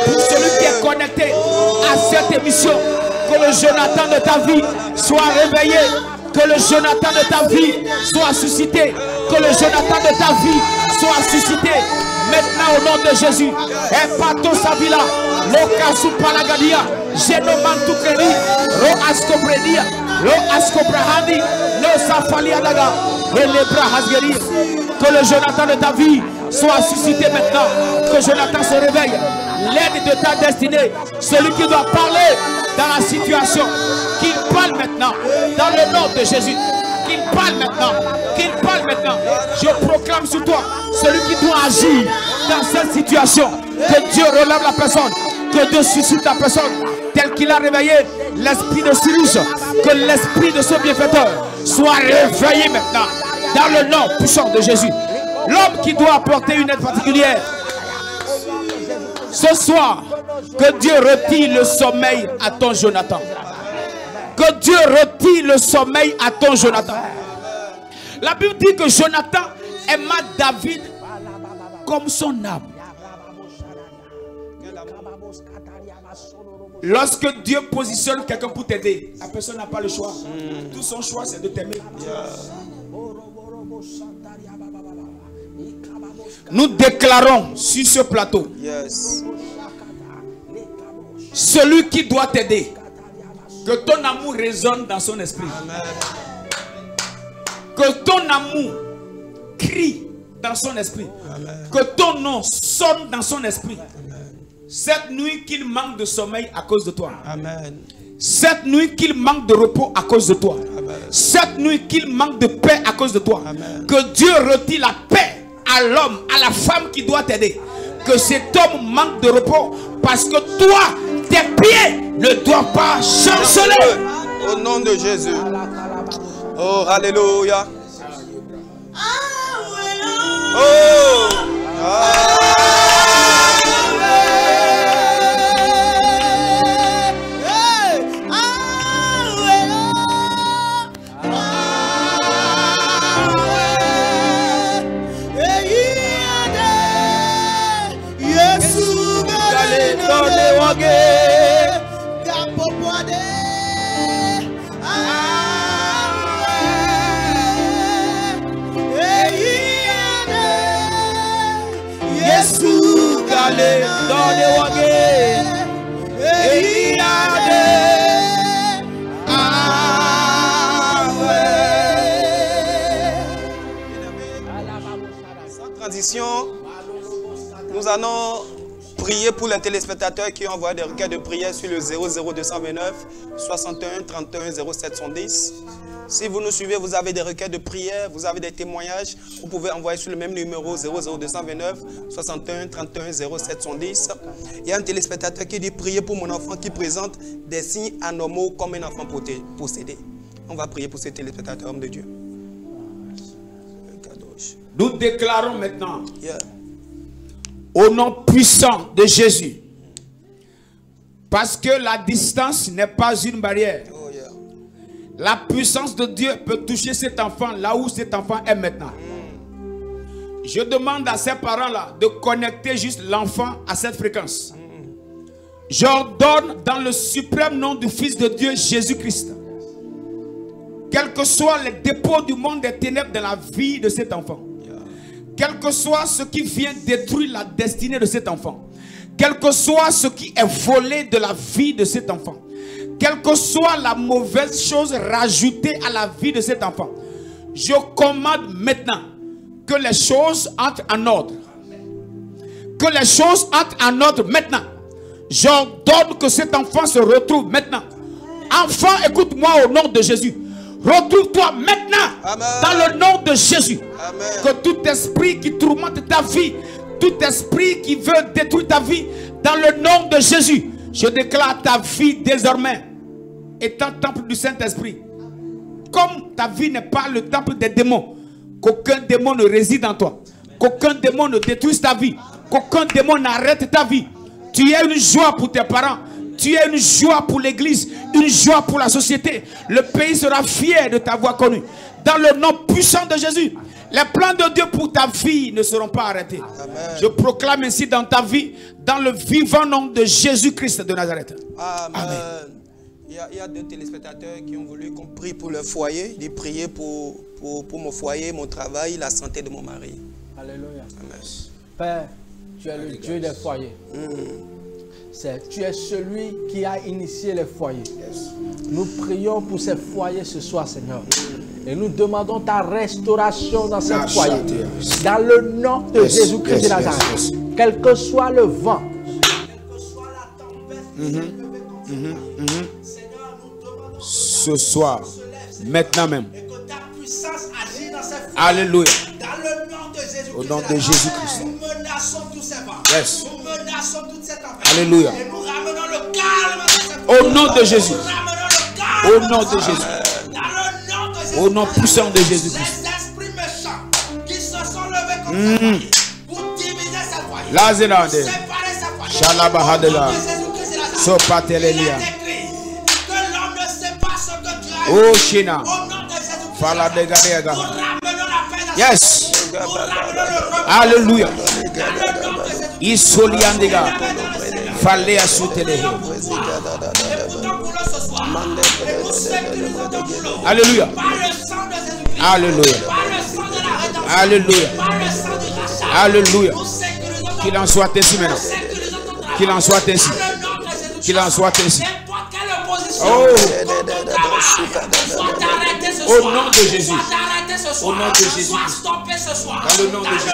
C: pour celui qui est connecté à cette émission que le Jonathan de ta vie soit réveillé. Que le Jonathan de ta vie soit suscité. Que le Jonathan de ta vie soit suscité. Maintenant au nom de Jésus. Et pato savila. Lokasu palagadia. Genomantu keri. Ro askopredia. Lo askobrahadi. Lo safalia daga. Et les bras hasgueris. Que le Jonathan de ta vie soit suscité maintenant. Que Jonathan se réveille. L'aide de ta destinée. Celui qui doit parler dans la situation. Qu'il parle maintenant. Dans le nom de Jésus. Qu'il parle maintenant. Qu'il parle maintenant. Je proclame sur toi. Celui qui doit agir dans cette situation. Que Dieu relève la personne. Que Dieu suscite la personne. Tel qu'il a réveillé l'esprit de Cyrus. Que l'esprit de ce bienfaiteur soit réveillé maintenant. Dans le nom puissant de Jésus. L'homme qui doit apporter une aide particulière. Ce soir, que Dieu retire le sommeil à ton Jonathan. Que Dieu retire le sommeil à ton Jonathan. La Bible dit que Jonathan aima David comme son âme. Lorsque Dieu positionne quelqu'un pour t'aider, la personne n'a pas le choix. Tout son choix, c'est de t'aimer. Nous déclarons sur ce plateau, celui qui doit t'aider, que ton amour résonne dans son esprit.
A: Amen.
C: Que ton amour crie dans son esprit.
A: Amen.
C: Que ton nom sonne dans son esprit.
A: Amen.
C: Cette nuit qu'il manque de sommeil à cause de toi.
A: Amen.
C: Cette nuit qu'il manque de repos à cause de toi.
A: Amen.
C: Cette nuit qu'il manque de paix à cause de toi.
A: Amen.
C: Que Dieu retire la paix à l'homme, à la femme qui doit t'aider. Que cet homme manque de repos parce que toi, tes pieds ne doivent pas chanceler.
A: Au nom de Jésus. Oh, alléluia. Oh. Sans transition, nous allons prier pour les téléspectateurs qui ont envoyé des requêtes de prière sur le 00229 61 31 07 110. Si vous nous suivez, vous avez des requêtes de prière, vous avez des témoignages, vous pouvez envoyer sur le même numéro 00229 61 31 07 110. Il y a un téléspectateur qui dit prier pour mon enfant qui présente des signes anormaux comme un enfant possédé. On va prier pour ce téléspectateur, homme de Dieu.
C: Nous déclarons maintenant, au nom puissant de Jésus, parce que la distance n'est pas une barrière. La puissance de Dieu peut toucher cet enfant là où cet enfant est maintenant. Je demande à ces parents-là de connecter juste l'enfant à cette fréquence. J'ordonne dans le suprême nom du Fils de Dieu, Jésus-Christ, quels que soient les dépôts du monde des ténèbres dans la vie de cet enfant, quel que soit ce qui vient détruire la destinée de cet enfant, quel que soit ce qui est volé de la vie de cet enfant, quelle que soit la mauvaise chose rajoutée à la vie de cet enfant, je commande maintenant que les choses entrent en ordre. Que les choses entrent en ordre maintenant. J'ordonne que cet enfant se retrouve maintenant. Enfant, écoute-moi au nom de Jésus. Retrouve-toi maintenant. Amen. Dans le nom de Jésus. Amen. Que tout esprit qui tourmente ta vie, tout esprit qui veut détruire ta vie, dans le nom de Jésus, je déclare ta vie désormais étant temple du Saint-Esprit. Comme ta vie n'est pas le temple des démons, qu'aucun démon ne réside en toi, qu'aucun démon ne détruise ta vie, qu'aucun démon n'arrête ta vie. Tu es une joie pour tes parents, tu es une joie pour l'église, une joie pour la société. Le pays sera fier de t'avoir connu. Dans le nom puissant de Jésus, les plans de Dieu pour ta vie ne seront pas arrêtés. Amen. Je proclame ainsi dans ta vie, dans le vivant nom de Jésus-Christ de Nazareth.
A: Amen. Amen. Il y a deux téléspectateurs qui ont voulu qu'on prie pour leur foyer, de prier pour mon foyer, mon travail, la santé de mon mari.
D: Alléluia. Amen. Père, tu es le Dieu des foyers. Tu es celui qui a initié les foyers. Nous prions pour ces foyers ce soir, Seigneur. Et nous demandons ta restauration dans ces foyers. Dans le nom de Jésus-Christ de Nazareth. Quel que soit le vent, quelle que soit la tempête,
C: ce soir, maintenant même.
D: Et que ta puissance agit dans ces foyers.
C: Alléluia.
D: Dans le nom de Jésus-Christ.
C: Au nom de Jésus-Christ.
D: Nous menaçons tous ces vents.
C: Yes.
D: Nous menaçons toute cette tempête.
C: Alléluia.
D: Et nous ramenons le calme dans cette
C: au nom de Jésus.
D: Au nom de Jésus.
C: Au nom puissant de Jésus-Christ.
D: Les esprits méchants qui se sont levés contre cette foyer pour diviser cette foyer.
C: Lazélande.
D: Séparer cette foyer.
C: Shalabahadela. Sopatelelia.
D: Que l'homme ne sait pas ce que tu as
C: Oh Shina.
D: Au nom de Jésus-Christ.
C: Faladegariaga.
D: Nous ramenons la paix dans
C: Yes.
D: nous ramenons le repos.
C: Alléluia.
D: Dans le nom de Jésus-Christ.
C: Isoliandega. Fallait à soutenir. Alléluia. Alléluia. Alléluia. Alléluia. Qu'il en soit ainsi maintenant. Qu'il en soit ainsi. Qu'il en soit ainsi. Oh. Au nom de Jésus. Au nom de Jésus. Dans le nom de Jésus.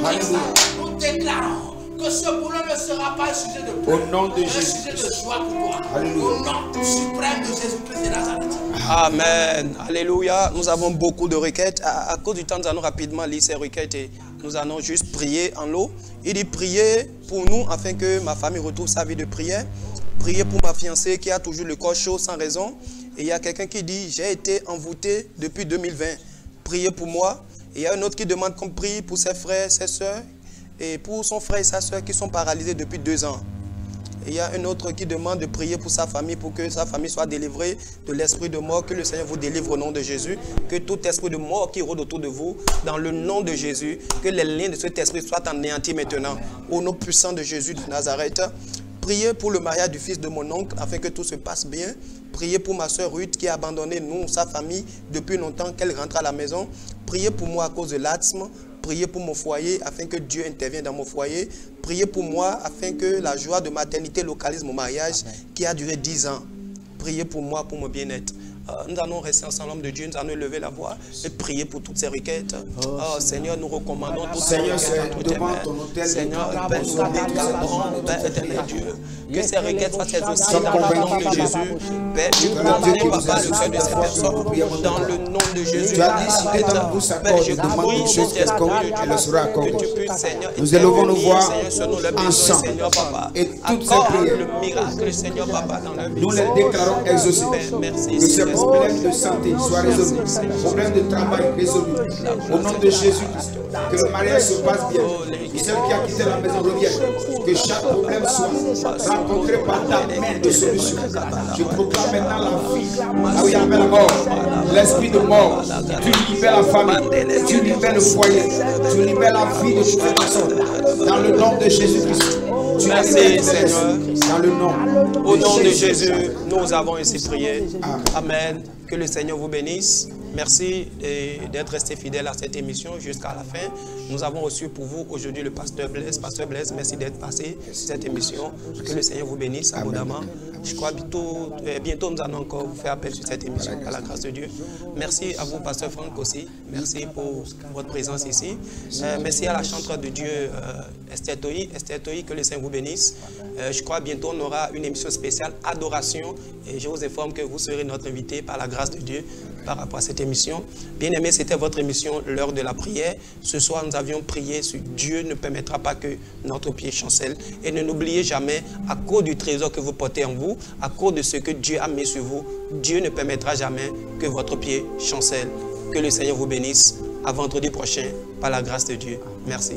C: Alléluia.
D: Nous déclarons que ce boulot ne sera pas un sujet de peur,
C: au nom de Jésus.
D: Un sujet de joie pour toi. Alléluia. Au nom suprême de Jésus-Christ de Nazareth.
A: Amen. Alléluia. Nous avons beaucoup de requêtes. À cause du temps, nous allons rapidement lire ces requêtes et nous allons juste prier en l'eau. Il dit prier pour nous afin que ma famille retrouve sa vie de prière. Prier pour ma fiancée qui a toujours le corps chaud sans raison. Et il y a quelqu'un qui dit j'ai été envoûté depuis 2020. Priez pour moi. Et il y a un autre qui demande qu'on prie pour ses frères, ses soeurs. Et pour son frère et sa soeur qui sont paralysés depuis 2 ans. Et il y a un autre qui demande de prier pour sa famille, pour que sa famille soit délivrée de l'esprit de mort. Que le Seigneur vous délivre au nom de Jésus. Que tout esprit de mort qui rôde autour de vous, dans le nom de Jésus, que les liens de cet esprit soient anéantis maintenant. Au nom puissant de Jésus de Nazareth. Priez pour le mariage du fils de mon oncle, afin que tout se passe bien. Priez pour ma soeur Ruth qui a abandonné nous, sa famille, depuis longtemps, qu'elle rentre à la maison. Priez pour moi à cause de l'asthme. Priez pour mon foyer afin que Dieu intervienne dans mon foyer. Priez pour moi afin que la joie de maternité localise mon mariage qui a duré 10 ans. Priez pour moi, pour mon bien-être. Nous allons rester ensemble, l'homme de Dieu, nous allons lever la voix et prier pour toutes ces requêtes. Oh Seigneur, nous recommandons toutes ces requêtes entre tes mains. Seigneur, Père, nous déclarons, Père éternel Dieu, que ces requêtes soient faites aussi dans le nom de Jésus. Père, tu connais, Papa, le cœur de ces personnes. Dans le nom de Jésus.
C: Tu as dit, si quelqu'un vous s'accorde, demande une chose quelconque, elle sera accordée. Nous élevons nos voix ensemble. Et toutes ces prières,
A: le miracle, Seigneur, Papa, dans la vie.
C: nous les déclarons exaucées.
A: Merci.
C: Que ces problèmes de santé soient résolus. Problèmes de travail résolus. Au nom de Jésus-Christ. Que le mariage se passe bien. Que celle qui a quitté la maison revienne. Que chaque problème soit rencontré par ta main de solution. Je proclame maintenant la vie. Ah oui, avec la mort. L'esprit de mort. Tu libères la famille. Tu libères le foyer. Tu libères la vie de toutes les personnes. Dans le nom de Jésus-Christ.
A: Merci Seigneur.
C: Dans le nom.
A: Au nom de Jésus, nous avons ainsi prié. Amen. Que le Seigneur vous bénisse. Merci d'être resté fidèle à cette émission jusqu'à la fin. Nous avons reçu pour vous aujourd'hui le pasteur Blaise. Pasteur Blaise, merci d'être passé sur cette émission. Que le Seigneur vous bénisse abondamment. Je crois bientôt nous allons encore vous faire appel sur cette émission par la grâce de Dieu. Merci à vous, pasteur Franck aussi. Merci pour votre présence ici. Merci à la chanteuse de Dieu, Esther Toyi. Esther Toyi, que le Seigneur vous bénisse. Je crois bientôt on aura une émission spéciale adoration. Et je vous informe que vous serez notre invité par la grâce de Dieu par rapport à cette émission. Bien aimé, c'était votre émission, l'heure de la prière. Ce soir, nous avions prié sur Dieu ne permettra pas que notre pied chancelle. Et ne n'oubliez jamais, à cause du trésor que vous portez en vous, à cause de ce que Dieu a mis sur vous, Dieu ne permettra jamais que votre pied chancelle. Que le Seigneur vous bénisse. À vendredi prochain, par la grâce de Dieu. Merci.